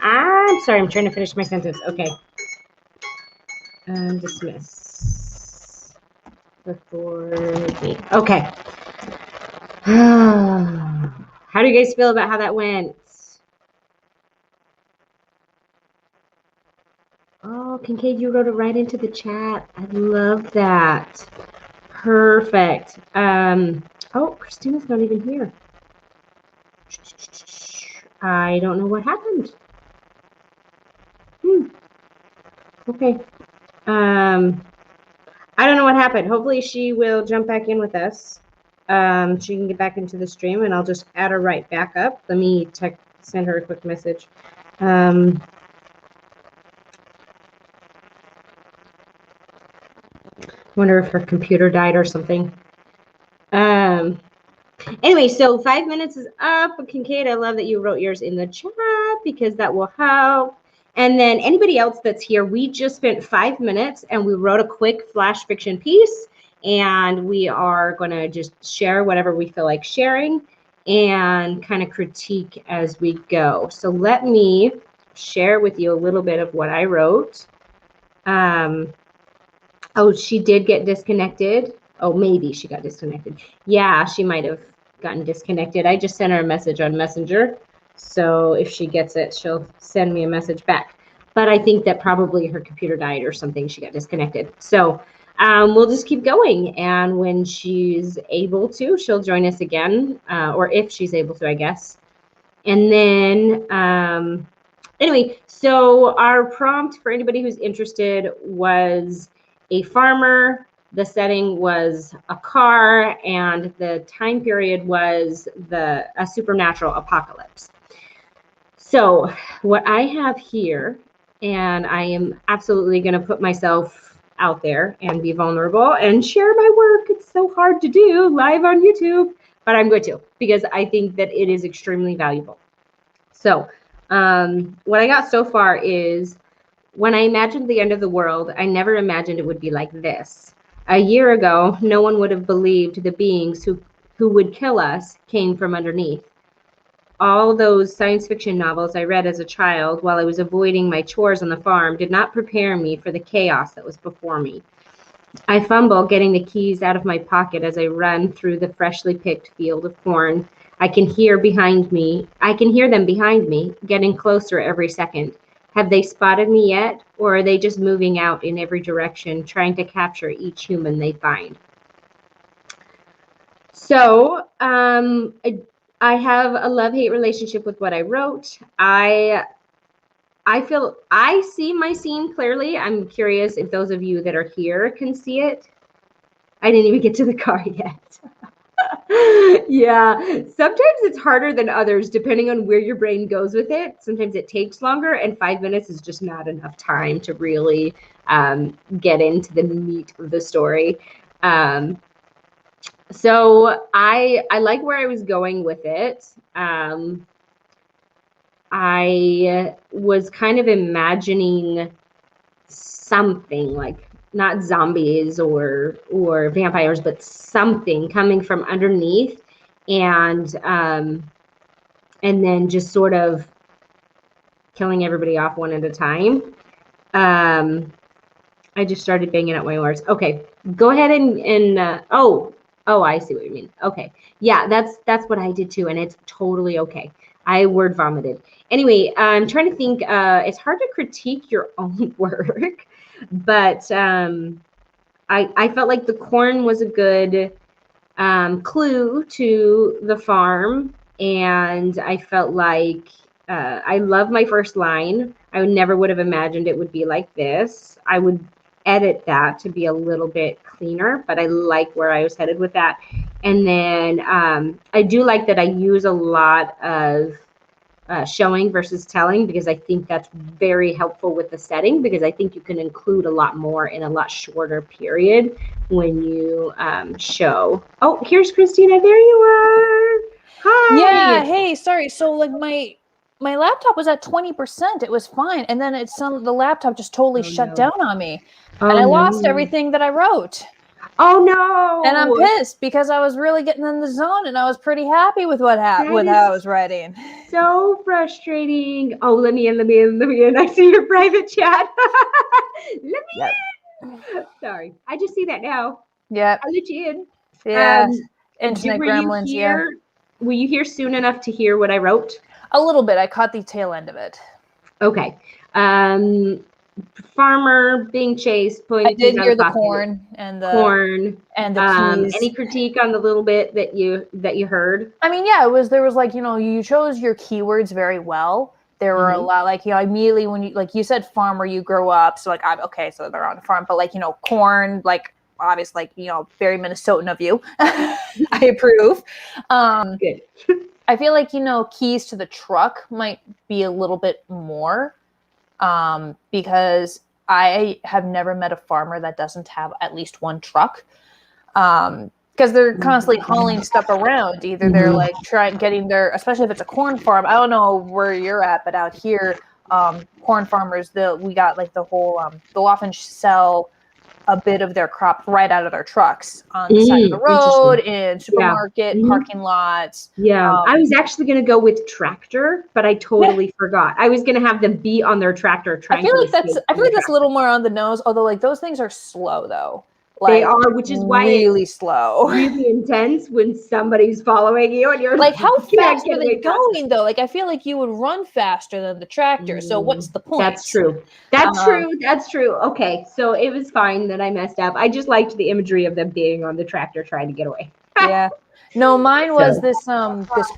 I'm sorry, I'm trying to finish my sentence. Okay. Dismiss. Authority. Okay. How do you guys feel about how that went? Oh, Kincaid, you wrote it right into the chat. I love that. Perfect. Oh, Christina's not even here. I don't know what happened. Okay. I don't know what happened. Hopefully she will jump back in with us. She can get back into the stream, and I'll just add her right back up. Let me send her a quick message. Wonder if her computer died or something. Anyway, so 5 minutes is up. Kincaid, I love that you wrote yours in the chat because that will help. And then anybody else that's here, we just spent 5 minutes and we wrote a quick flash fiction piece, and we are going to just share whatever we feel like sharing and kind of critique as we go. So let me share with you a little bit of what I wrote. Oh, she did get disconnected. Oh, maybe she got disconnected. Yeah, she might have gotten disconnected. I just sent her a message on Messenger. So if she gets it, she'll send me a message back. But I think that probably her computer died or something. She got disconnected. So we'll just keep going. And when she's able to, she'll join us again. Or if she's able to, I guess. And then, anyway, so our prompt for anybody who's interested was a farmer. The setting was a car, and the time period was a supernatural apocalypse. So what I have here, and I am absolutely going to put myself out there and be vulnerable and share my work. It's so hard to do live on YouTube, but I'm going to, because I think that it is extremely valuable. So what I got so far is, when I imagined the end of the world, I never imagined it would be like this. A year ago, no one would have believed the beings who would kill us came from underneath. All those science fiction novels I read as a child while I was avoiding my chores on the farm did not prepare me for the chaos that was before me. I fumble getting the keys out of my pocket as I run through the freshly picked field of corn. I can hear them behind me, getting closer every second. Have they spotted me yet, or are they just moving out in every direction, trying to capture each human they find? So I have a love-hate relationship with what I wrote. I feel I see my scene clearly. I'm curious if those of you that are here can see it. I didn't even get to the car yet. Yeah, sometimes it's harder than others depending on where your brain goes with it. Sometimes it takes longer, and 5 minutes is just not enough time to really get into the meat of the story. So I like where I was going with it. I was kind of imagining something like, not zombies or vampires, but something coming from underneath, and then just sort of killing everybody off one at a time. I just started banging out my words. Okay, go ahead and oh, I see what you mean. Okay, yeah, that's what I did too, and it's totally okay. I word vomited. Anyway, I'm trying to think. It's hard to critique your own work, but I felt like the corn was a good clue to the farm, and I felt like I love my first line. I never would have imagined it would be like this. I would edit that to be a little bit cleaner, but I like where I was headed with that. And then I do like that I use a lot of showing versus telling, because I think that's very helpful with the setting, because I think you can include a lot more in a lot shorter period when you show. Oh, here's Christina. There you are. Hi. Yeah, hey, sorry. So like my laptop was at 20%. It was fine. And then the laptop just totally shut down on me. And I lost everything that I wrote. Oh no! And I'm pissed because I was really getting in the zone and I was pretty happy with how I was writing. So frustrating. Oh, let me in. I see your private chat. Let me in. Sorry. I just see that now. Yeah. I'll let you in. Yeah. Internet gremlins, yeah. Were you here soon enough to hear what I wrote? A little bit. I caught the tail end of it. Okay. Farmer being chased. I did hear the corn and the keys. Any critique on the little bit that you heard? I mean, yeah, there was like, you chose your keywords very well. There were a lot, like, immediately when you said farmer, you grow up. So like, okay, so they're on a farm, but like, corn, like, obviously, like, very Minnesotan of you. I approve. Good. I feel like, keys to the truck might be a little bit more, because I have never met a farmer that doesn't have at least one truck. Because they're constantly hauling stuff around. Either they're like getting especially if it's a corn farm. I don't know where you're at, but out here, corn farmers, we got like the whole, they'll often sell a bit of their crop right out of their trucks on the side of the road, in supermarket, parking lots. Yeah, I was actually going to go with tractor, but I totally forgot. I was going to have them be on their tractor. I feel like that's a little more on the nose, although like those things are slow though. Like, they are, which is why really slow, really intense when somebody's following you and you're like, how fast are they going though? Like, I feel like you would run faster than the tractor. So what's the point? That's true. That's true. Okay, so it was fine that I messed up. I just liked the imagery of them being on the tractor trying to get away. Yeah. No, mine was this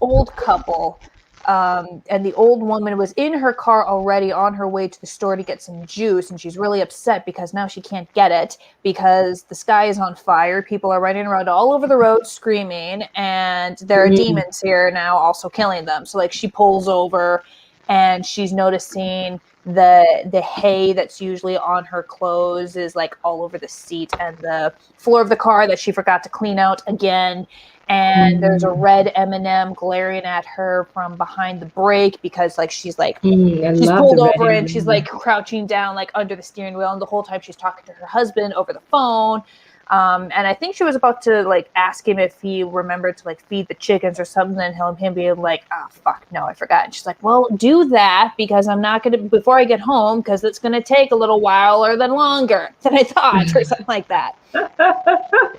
old couple. And the old woman was in her car already on her way to the store to get some juice, and she's really upset because now she can't get it because the sky is on fire. People are running around all over the road screaming, and there are demons here now also killing them. So like, she pulls over and she's noticing the hay that's usually on her clothes is like all over the seat and the floor of the car that she forgot to clean out again. And there's a red M&M glaring at her from behind the brake because like she's pulled over and she's like crouching down like under the steering wheel, and the whole time she's talking to her husband over the phone. And I think she was about to like ask him if he remembered to like feed the chickens or something, and him being like, oh fuck no, I forgot. And she's like, well, do that because I'm not gonna before I get home because it's gonna take a little while or then longer than I thought or something like that.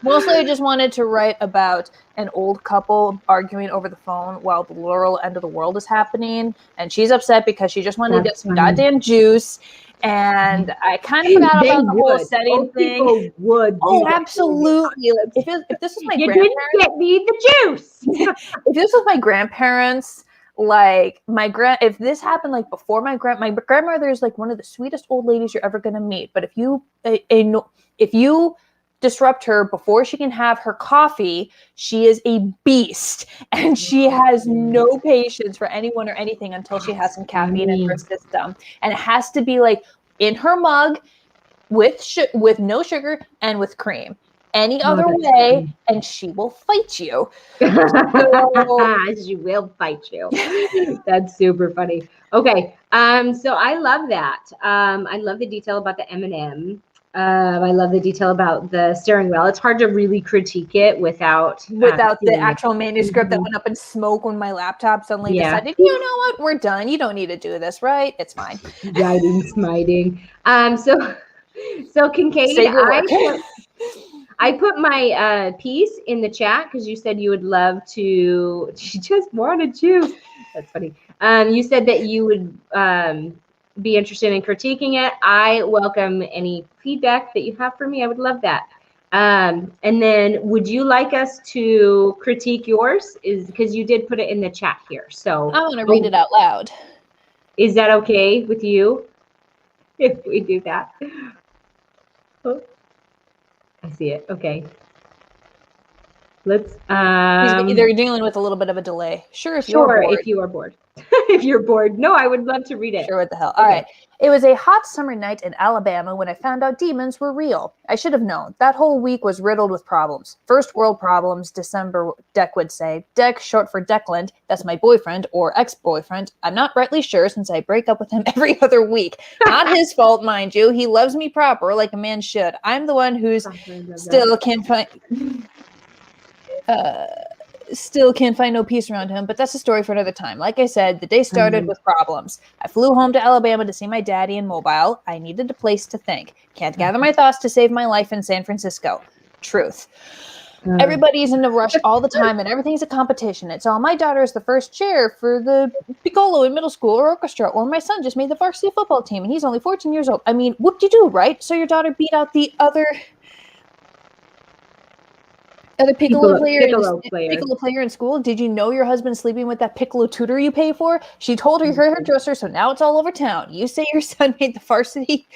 Mostly I just wanted to write about an old couple arguing over the phone while the literal end of the world is happening, and she's upset because she just wanted to get some goddamn juice. And I kind of forgot about the whole setting thing. People would. Oh, absolutely. Like, if this was my you grandparents, didn't get me the juice. if this was my grandparents, like if this happened like before my grandmother is like one of the sweetest old ladies you're ever gonna meet. But if you disrupt her before she can have her coffee, she is a beast, and she has no patience for anyone or anything until she has some caffeine in her system, and it has to be like in her mug with no sugar and with cream. Any other way, and she will fight you. She will fight you. That's super funny. Okay, so I love that. I love the detail about the M&M. I love the detail about the steering wheel. It's hard to really critique it without the actual manuscript that went up in smoke when my laptop suddenly decided, you know what, we're done. You don't need to do this, right? It's fine. Writing, smiting. So Kincaid, I put my piece in the chat because you said you would love to. She just wanted juice. That's funny. You said that you would be interested in critiquing it. I welcome any feedback that you have for me. I would love that. And then would you like us to critique yours? Is because you did put it in the chat here. So I want to read it out loud. Is that okay with you if we do that? Oh, I see it. Okay. Let's They're dealing with a little bit of a delay. Sure, if you're sure, bored. if you are bored. If you're bored. No, I would love to read it. Sure, what the hell. All right. It was a hot summer night in Alabama when I found out demons were real. I should have known. That whole week was riddled with problems. First world problems, December Deck would say. Deck, short for Declan, that's my boyfriend or ex-boyfriend. I'm not rightly sure since I break up with him every other week. Not his fault, mind you. He loves me proper like a man should. I'm the one who's still can't find... Still can't find no peace around him, but that's a story for another time. Like I said, the day started with problems. I flew home to Alabama to see my daddy in Mobile. I needed a place to think. Can't gather my thoughts to save my life in San Francisco. Truth. Everybody's in a rush all the time and everything's a competition. It's all my daughter is the first chair for the piccolo in middle school or orchestra, or my son just made the varsity football team and he's only 14 years old. I mean, whoop-de-doo, right? So your daughter beat out the other piccolo player in school. Did you know your husband's sleeping with that piccolo tutor you pay for? She told her hairdresser, so now it's all over town. You say your son made the varsity?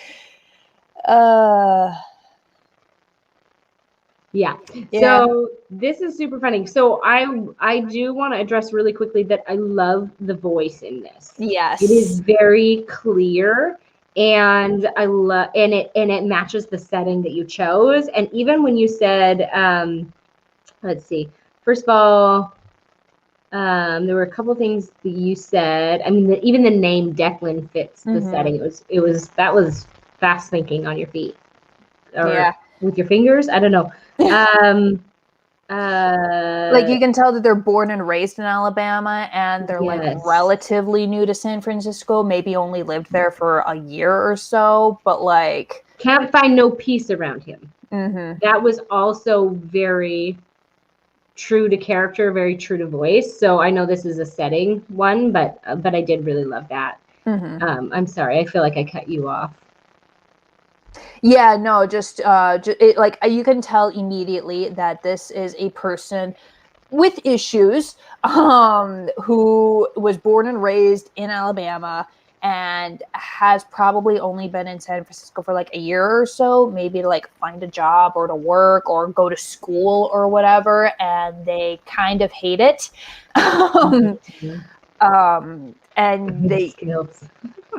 Yeah. So this is super funny. So I do want to address really quickly that I love the voice in this. Yes. It is very clear. And I love, and it matches the setting that you chose. And even when you said, let's see. First of all, there were a couple things that you said. I mean, even the name Declan fits the setting. That was fast thinking on your feet, or with your fingers. I don't know. Like you can tell that they're born and raised in Alabama, and they're like relatively new to San Francisco. Maybe only lived there for a year or so, but like can't find no peace around him. That was also very true to character, very true to voice. So I know this is a setting one, but I did really love that. I'm sorry, I feel like I cut you off. Yeah, no, just like you can tell immediately that this is a person with issues who was born and raised in Alabama and has probably only been in San Francisco for like a year or so, maybe to like find a job or to work or go to school or whatever, and they kind of hate it. And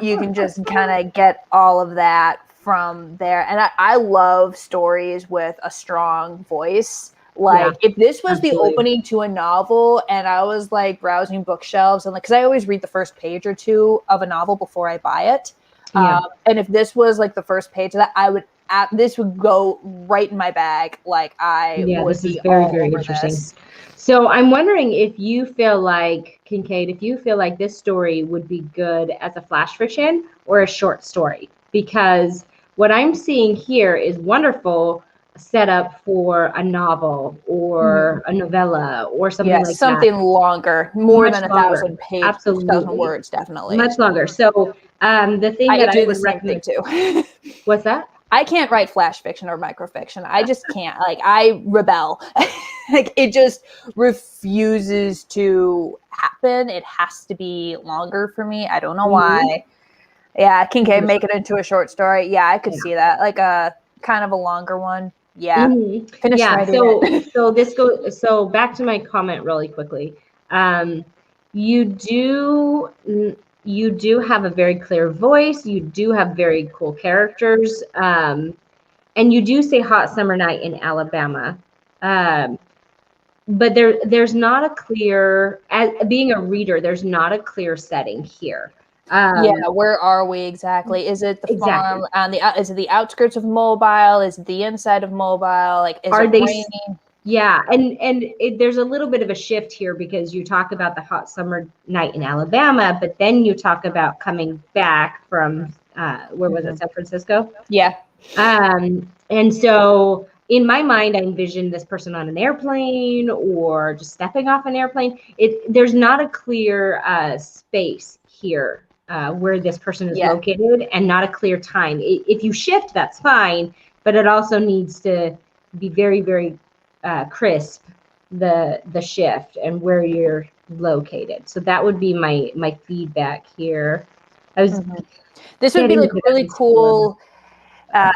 you can just kind of get all of that from there. And I love stories with a strong voice. Like if this was the opening to a novel and I was like browsing bookshelves and like, cause I always read the first page or two of a novel before I buy it. And if this was like the first page of that, this would go right in my bag. Like would this is be very, all very over interesting. this. So I'm wondering if you feel like, Kincaid, if you feel like this story would be good as a flash fiction or a short story, because what I'm seeing here is wonderful setup for a novel or a novella or something like something that. longer, more Much than longer. 1,000 pages, Absolutely. 1,000 words, definitely. Much longer. So the thing that I would recommend too. What's that? I can't write flash fiction or microfiction. I just can't. Like I rebel. Like it just refuses to happen. It has to be longer for me. I don't know why. Yeah, Kincaid, make it into a short story. Yeah, I could see that. Like a kind of a longer one. Yeah. Finish writing it. So back to my comment really quickly. You do have a very clear voice. You do have very cool characters. And you do say hot summer night in Alabama. But there's not a clear, as being a reader, there's not a clear setting here. Where are we exactly? Is it the farm on is it the outskirts of Mobile? Is it the inside of Mobile? Like is it raining? Yeah, and there's a little bit of a shift here because you talk about the hot summer night in Alabama, but then you talk about coming back from where was it, San Francisco? Yeah. And so in my mind, I envisioned this person on an airplane or just stepping off an airplane. There's not a clear space here where this person is located, and not a clear time. If you shift, that's fine, but it also needs to be very, very crisp, the shift and where you're located. So that would be my feedback here. This would be like really cool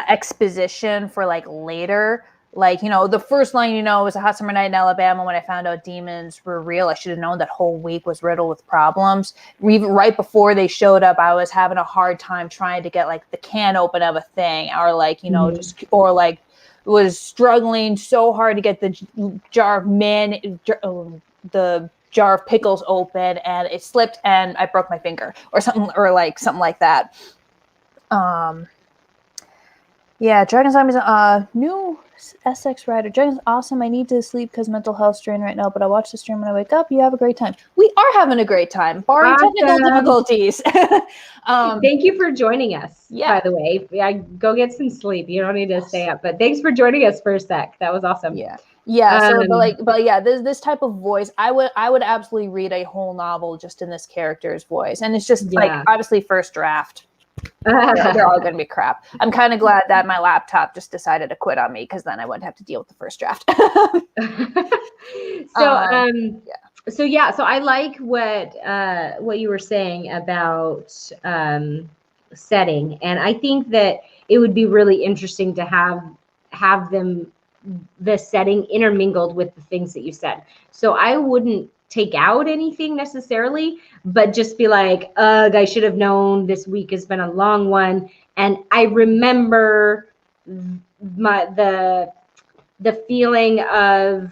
exposition for like later, like, you know, the first line, you know, it was a hot summer night in Alabama when I found out demons were real. I should have known that whole week was riddled with problems. Even right before they showed up, I was having a hard time trying to get like the can open of a thing, or like, you know, just, or like was struggling so hard to get the jar of the jar of pickles open, and it slipped and I broke my finger or something like that. Yeah, Dragon Zombies, new SX Rider. Dragon's awesome. I need to sleep because mental health strain right now, but I'll watch the stream when I wake up. You have a great time. We are having a great time, barring technical difficulties. Thank you for joining us, by the way. Yeah, go get some sleep. You don't need to stay up, but thanks for joining us for a sec. That was awesome. Yeah. So, but yeah, this type of voice, I would absolutely read a whole novel just in this character's voice, and it's just like obviously first draft. They're all going to be crap. I'm kind of glad that my laptop just decided to quit on me, because then I wouldn't have to deal with the first draft. So I like what you were saying about setting, and I think that it would be really interesting to have the setting intermingled with the things that you said. So I wouldn't take out anything necessarily, but just be like, ugh, I should have known this week has been a long one. And I remember the feeling of,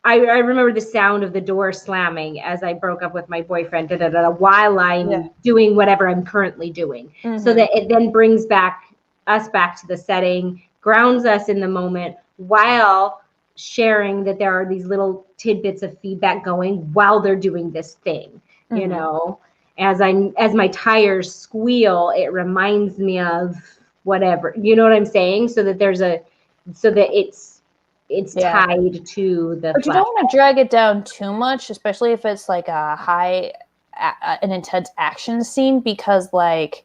I remember the sound of the door slamming as I broke up with my boyfriend, while I'm doing whatever I'm currently doing. So that it then brings us back to the setting, grounds us in the moment, while sharing that there are these little tidbits of feedback going while they're doing this thing. You know, as my tires squeal, it reminds me of whatever, you know what I'm saying? So that it's tied to the. But you don't want to drag it down too much, especially if it's like an intense action scene, because like,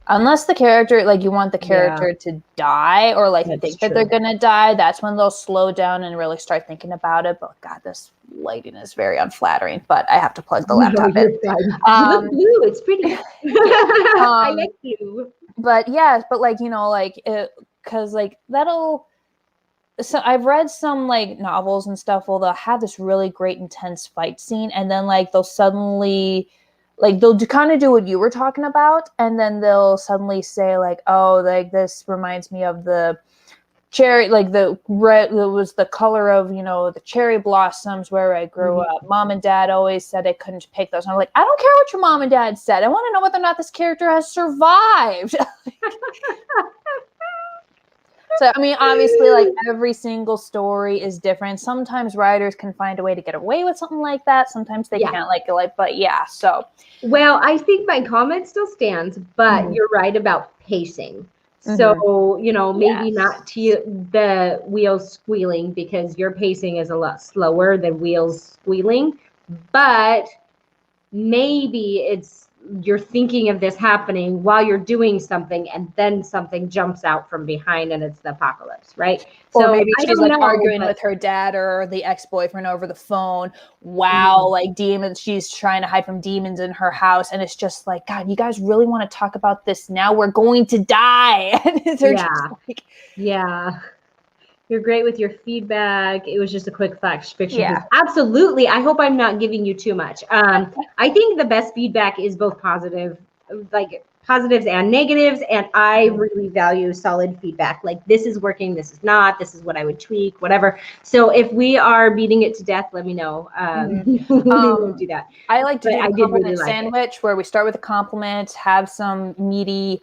unless the character, like, you want the character to die, or like think that they're gonna die, that's when they'll slow down and really start thinking about it. But God, this lighting is very unflashing. But I have to plug the laptop in. You look blue. It's pretty. I like you. But yeah, but like, you know, like, because like that'll. So I've read some like novels and stuff where they'll have this really great intense fight scene, and then like they'll suddenly. Like, they'll kind of do what you were talking about, and then they'll suddenly say, like, oh, like, this reminds me of the cherry, like, the red, it was the color of, you know, the cherry blossoms where I grew up. Mom and Dad always said I couldn't pick those. And I'm like, I don't care what your mom and dad said. I want to know whether or not this character has survived. So, I mean, obviously, like, every single story is different. Sometimes writers can find a way to get away with something like that. Sometimes they can't, but yeah, so. Well, I think my comment still stands, but you're right about pacing. So, you know, maybe not the wheels squealing, because your pacing is a lot slower than wheels squealing, but maybe you're thinking of this happening while you're doing something, and then something jumps out from behind and it's the apocalypse, right? Or maybe she's like arguing with her dad or the ex-boyfriend over the phone while like demons, she's trying to hide from demons in her house, and it's just like, God, you guys really want to talk about this now? We're going to die. You're great with your feedback. It was just a quick flash picture. Yeah. Absolutely. I hope I'm not giving you too much. I think the best feedback is both positive, like positives and negatives. And I really value solid feedback. Like, this is working, this is not, this is what I would tweak, whatever. So if we are beating it to death, let me know. We won't do that. I like to do a compliment sandwich where we start with a compliment, have some meaty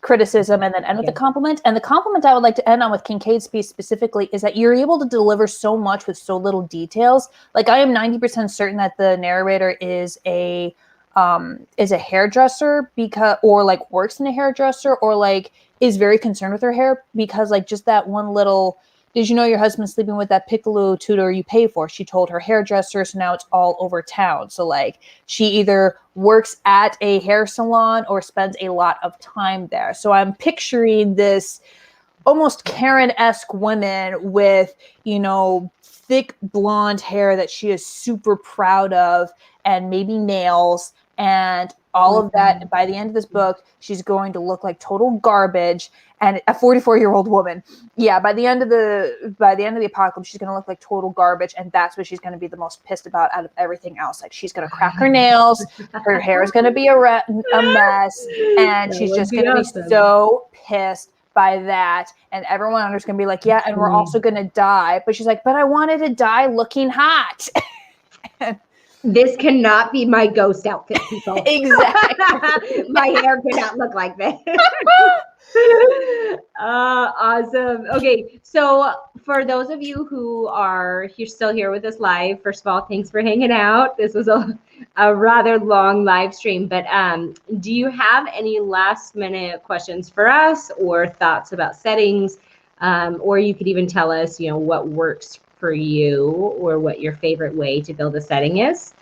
criticism, and then end with a compliment. And the compliment I would like to end on with Kincaid's piece specifically is that you're able to deliver so much with so little details. Like, I am 90% certain that the narrator is a hairdresser, or like works in a hairdresser, or like is very concerned with her hair, because like just that one little, did you know your husband's sleeping with that piccolo tutor you pay for? She told her hairdresser, so now it's all over town. So like, she either works at a hair salon or spends a lot of time there. So I'm picturing this almost Karen-esque woman with, you know, thick blonde hair that she is super proud of, and maybe nails, and all of that. By the end of this book, she's going to look like total garbage, and a 44-year-old woman. Yeah, by the end of the apocalypse, she's going to look like total garbage, and that's what she's going to be the most pissed about out of everything else. Like, she's going to crack her nails, her hair is going to be a mess, and she's just going to be so pissed by that. And everyone else going to be like, yeah, and we're also going to die. But she's like, but I wanted to die looking hot. This cannot be my ghost outfit, people. Exactly. My hair cannot look like this. Awesome. Okay, so for those of you who are still here with us live, first of all, thanks for hanging out. This was a rather long live stream, but do you have any last minute questions for us or thoughts about settings? Or you could even tell us, what works for you or what your favorite way to build a setting is.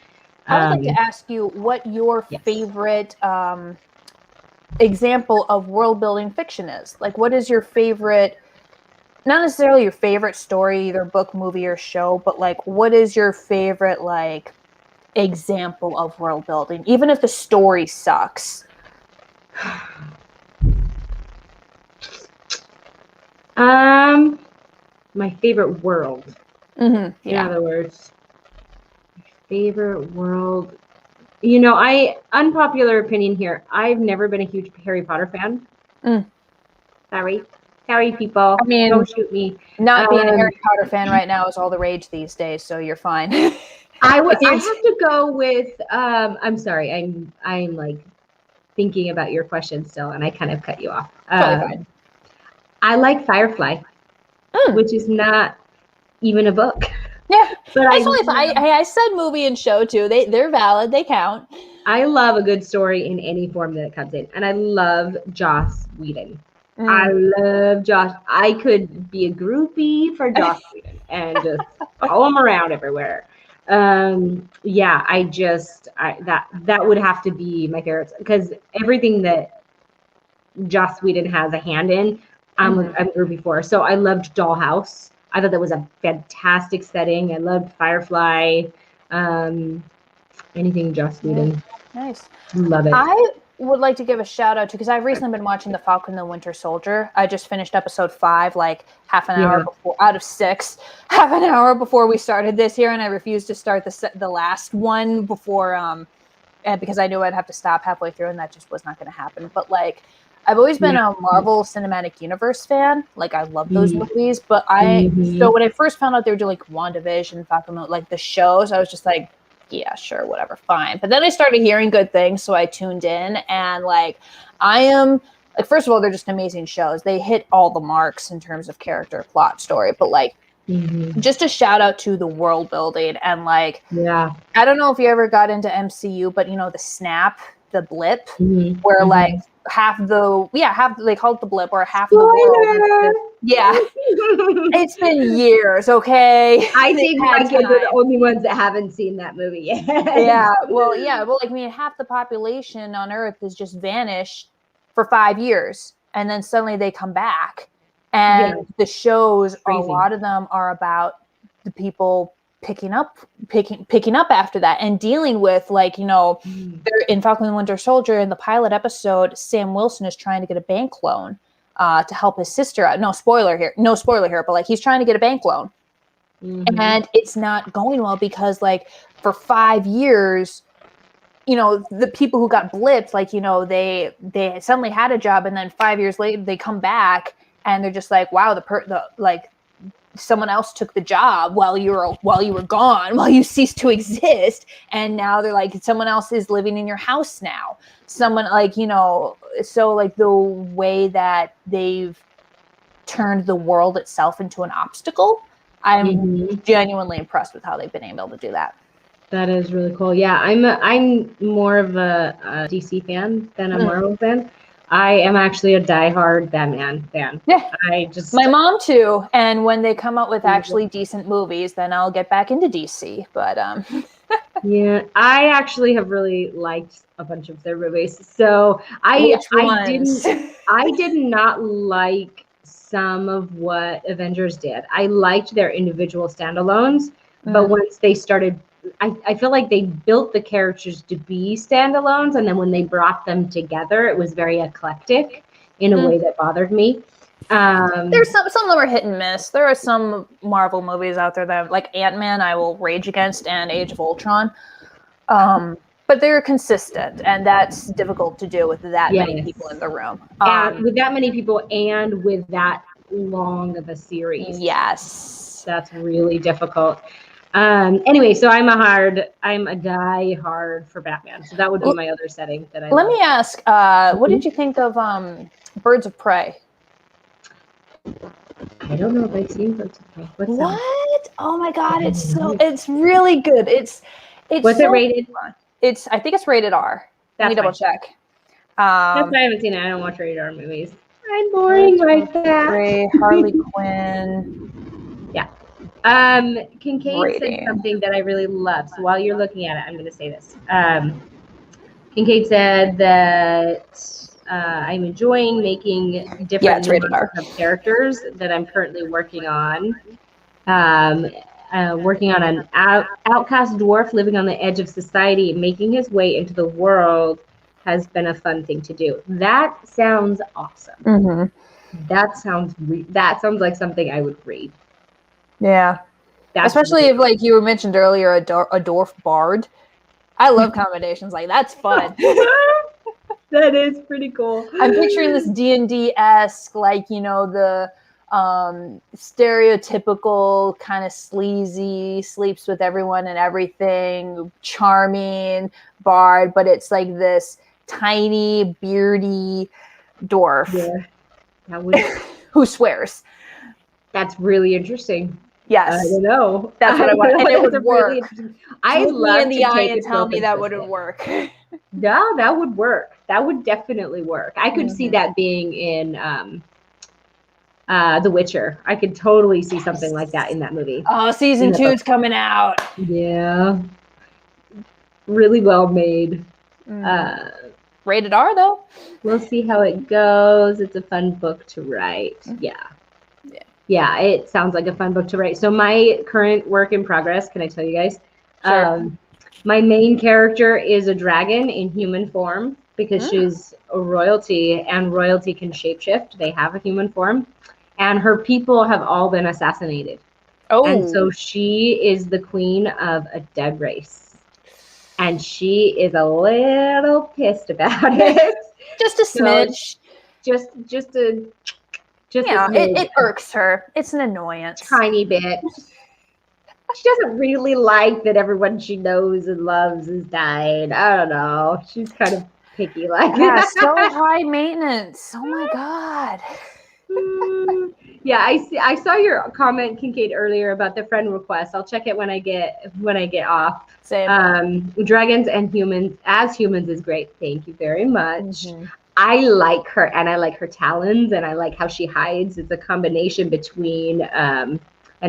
I would like to ask you what your favorite example of world building fiction is. Like, what is your favorite, not necessarily your favorite story, either book, movie, or show, but like, what is your favorite like example of world building, even if the story sucks? My favorite world. In other words, my favorite world. Unpopular opinion here. I've never been a huge Harry Potter fan. Sorry, people. I mean, don't shoot me. Not being a Harry Potter fan right now is all the rage these days, so you're fine. I have to go with. I'm sorry. I'm like thinking about your question still, and I kind of cut you off. Totally fine. I like Firefly, which is not even a book. Yeah, but I said movie and show too. They're valid. They count. I love a good story in any form that it comes in, and I love Joss Whedon. I love Joss. I could be a groupie for Joss Whedon and just follow him around everywhere. That would have to be my favorites, because everything that Joss Whedon has a hand in, I'm groupie for. So I loved Dollhouse. I thought that was a fantastic setting. I loved Firefly. Anything Joss Whedon. Nice. Love it. I would like to give a shout out to, because I've recently been watching The Falcon and the Winter Soldier. I just finished episode 5, like half an hour before, out of 6, half an hour before we started this here, and I refused to start the last one before, because I knew I'd have to stop halfway through, and that just was not going to happen. But like, I've always been a Marvel Cinematic Universe fan. Like, I love those movies, but so when I first found out they were doing like WandaVision, Falcon, like the shows, I was just like, yeah, sure, whatever, fine. But then I started hearing good things, so I tuned in, and like, I am like, first of all, they're just amazing shows. They hit all the marks in terms of character, plot, story, but like, just a shout out to the world building, and like, I don't know if you ever got into MCU, but the snap, the blip, where like they call it the blip, or half of the world. It's been years, okay? I think my kids are the only ones that haven't seen that movie yet. Well, like, I mean, half the population on Earth has just vanished for 5 years, and then suddenly they come back. And the shows, a lot of them are about the people picking up after that and dealing with, like, they're in Falcon and the Winter Soldier. In the pilot episode, Sam Wilson is trying to get a bank loan to help his sister out. No spoiler here, but like, he's trying to get a bank loan, and it's not going well, because like, for 5 years, the people who got blipped, like, they suddenly had a job, and then 5 years later they come back and they're just like, wow, someone else took the job while you were gone, while you ceased to exist, and now they're like, someone else is living in your house now. Someone, like, so like, the way that they've turned the world itself into an obstacle, I'm genuinely impressed with how they've been able to do that. That is really cool. Yeah, I'm more of a DC fan than a Marvel fan. I am actually a diehard Batman fan. Yeah, my mom too. And when they come out with actually decent movies, then I'll get back into DC. But yeah, I actually have really liked a bunch of their movies. So I did not like some of what Avengers did. I liked their individual standalones, but once they started I feel like they built the characters to be standalones, and then when they brought them together, it was very eclectic in a way that bothered me. There's some of them are hit and miss. There are some Marvel movies out there that, like Ant-Man, I will rage against, and Age of Ultron. But they're consistent, and that's difficult to do with that many people in the room. And with that many people, and with that long of a series. Yes, that's really difficult. Anyway, so I'm a die hard for Batman. So that would be my other setting that I Let me ask, what did you think of Birds of Prey? I don't know if I've seen Birds of Prey. What's what? That? Oh my God, it's really good. It's What's so it rated? Fun. I think it's rated R. Let me double check. That's why I haven't seen it. I don't watch rated R movies. I'm boring like that. Harley Quinn. Yeah. Kincaid said something that I really love. So while you're looking at it, I'm going to say this. Kincaid said that I'm enjoying making different of characters that I'm currently working on. Working on an outcast dwarf living on the edge of society, making his way into the world has been a fun thing to do. That sounds awesome. Mm-hmm. That sounds like something I would read. Yeah. Especially if, like you mentioned earlier, a dwarf bard. I love combinations. Like, that's fun. That is pretty cool. I'm picturing this D&D-esque, like, the stereotypical kind of sleazy, sleeps with everyone and everything, charming bard, but it's like this tiny, beardy dwarf. Yeah. That would who swears. That's really interesting. Yes. I don't know. That's what I want. And it would work. Really I'd love me in the to eye take and tell me that wouldn't work. No, that would work. That would definitely work. I could see that being in The Witcher. I could totally see something like that in that movie. Oh, season 2's coming out. Yeah. Really well made. Rated R, though. We'll see how it goes. It's a fun book to write. Yeah, it sounds like a fun book to write. So my current work in progress, can I tell you guys? Sure. My main character is a dragon in human form because she's a royalty, and royalty can shapeshift. They have a human form, and her people have all been assassinated. Oh. And so she is the queen of a dead race. And she is a little pissed about it. Just a smidge. It irks her. It's an annoyance. Tiny bit. She doesn't really like that everyone she knows and loves is dying. I don't know. She's kind of picky like that. So high maintenance. Oh my God. Yeah, I saw your comment, Kincaid, earlier about the friend request. I'll check it when I get off. Same. Dragons and humans as humans is great. Thank you very much. I like her, and I like her talons, and I like how she hides. It's a combination between an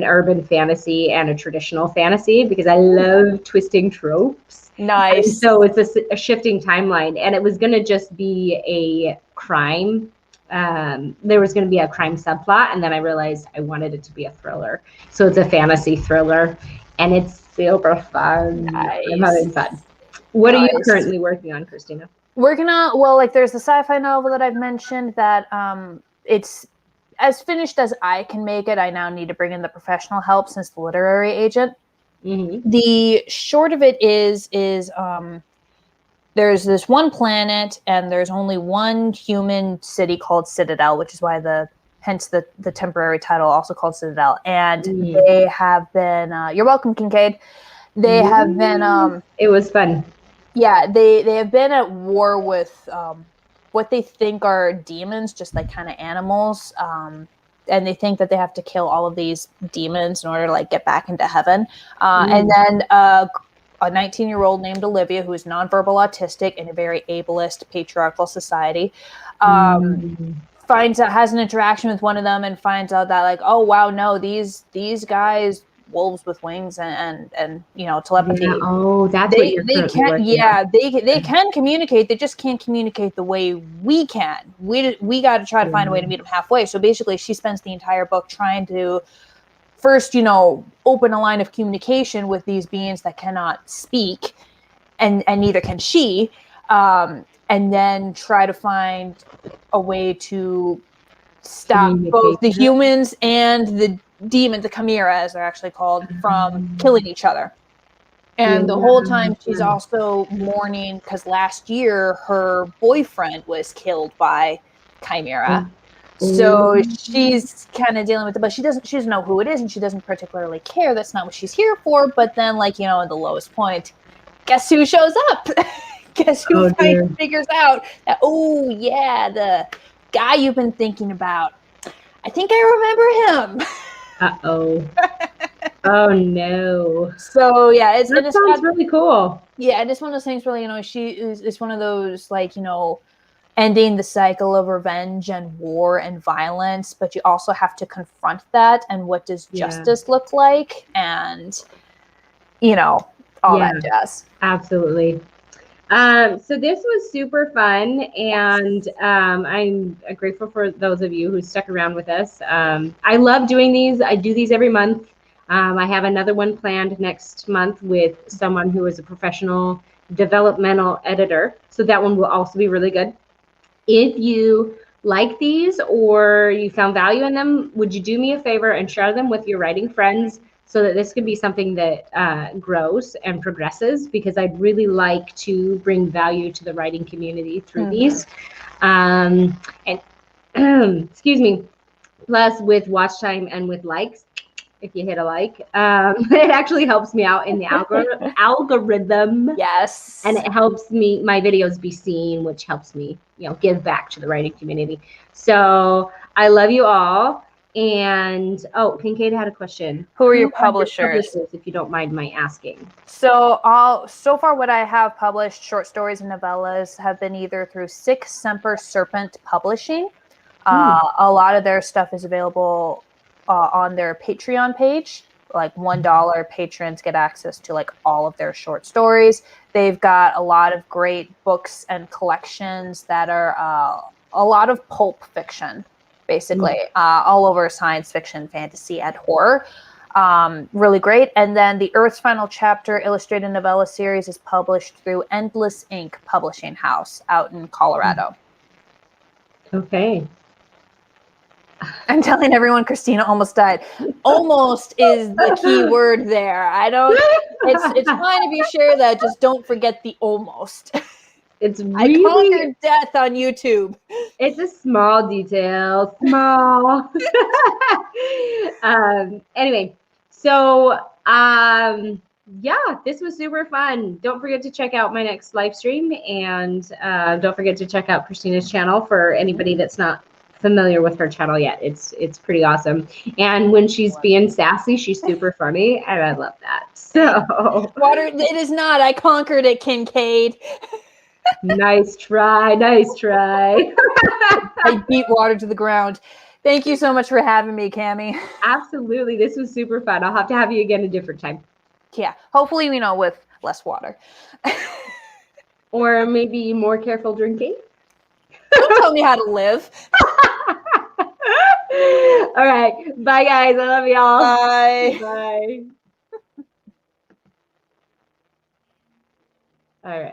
urban fantasy and a traditional fantasy because I love twisting tropes. Nice. And so it's a shifting timeline, and it was going to just be a crime. There was going to be a crime subplot, and then I realized I wanted it to be a thriller. So it's a fantasy thriller, and it's super fun. Nice. I'm having fun. What are you currently working on, Christina? Working on, well, like there's the sci-fi novel that I've mentioned that it's as finished as I can make it. I now need to bring in the professional help since the literary agent. The short of it is there's this one planet and there's only one human city called Citadel, which is why hence the temporary title also called Citadel. And they have been, you're welcome, Kincaid. They have been, it was fun. Yeah, they have been at war with what they think are demons, just like kind of animals. And they think that they have to kill all of these demons in order to like get back into heaven. And then a 19-year-old named Olivia, who is nonverbal autistic in a very ableist patriarchal society, has an interaction with one of them and finds out that like, oh wow, no, these guys, wolves with wings and telepathy. Yeah. Oh, that's what you're can. Yeah, they can communicate. They just can't communicate the way we can. We got to try to find a way to meet them halfway. So basically, she spends the entire book trying to first, open a line of communication with these beings that cannot speak, and neither can she, and then try to find a way to stop both the humans and the demons, the chimera, as they're actually called, from killing each other. And the whole time she's also mourning because last year her boyfriend was killed by chimera. So she's kind of dealing with it, but she doesn't know who it is, and she doesn't particularly care. That's not what she's here for. But then, at the lowest point, guess who shows up? Guess who figures out that, the guy you've been thinking about, I think I remember him. Uh-oh. Oh no. So yeah, that sounds really cool. Yeah, and it's one of those things where, she is one of those, ending the cycle of revenge and war and violence, but you also have to confront that, and what does justice look like, and all that jazz. Absolutely. So this was super fun, and I'm grateful for those of you who stuck around with us. I love doing these. I do these every month. I have another one planned next month with someone who is a professional developmental editor. So that one will also be really good. If you like these or you found value in them, would you do me a favor and share them with your writing friends so that this can be something that grows and progresses? Because I'd really like to bring value to the writing community through these. And excuse me, plus with watch time and with likes, if you hit a like, it actually helps me out in the algorithm. Yes. And it helps my videos be seen, which helps me, give back to the writing community. So I love you all. And Kincaid had a question. Who are your publishers? If you don't mind my asking. So far what I have published, short stories and novellas, have been either through Six Semper Serpent Publishing. A lot of their stuff is available on their Patreon page. $1 patrons get access to all of their short stories. They've got a lot of great books and collections that are a lot of pulp fiction, basically, all over science fiction, fantasy, and horror. Really great. And then the Earth's Final Chapter illustrated novella series is published through Endless Ink Publishing House out in Colorado. Okay. I'm telling everyone Christina almost died. Almost is the key word there. It's fine to be sure that, just don't forget the almost. It's really, I conquered death on YouTube. It's a small detail. Small. Anyway, so this was super fun. Don't forget to check out my next live stream, and don't forget to check out Christina's channel for anybody that's not familiar with her channel yet. It's pretty awesome. And when she's being sassy, she's super funny, and I love that. So Water, it is not. I conquered it, Kincaid. Nice try. Nice try. I beat water to the ground. Thank you so much for having me, Cammie. Absolutely. This was super fun. I'll have to have you again a different time. Yeah. Hopefully, with less water. Or maybe more careful drinking. Don't tell me how to live. All right. Bye, guys. I love y'all. Bye. Bye. All right.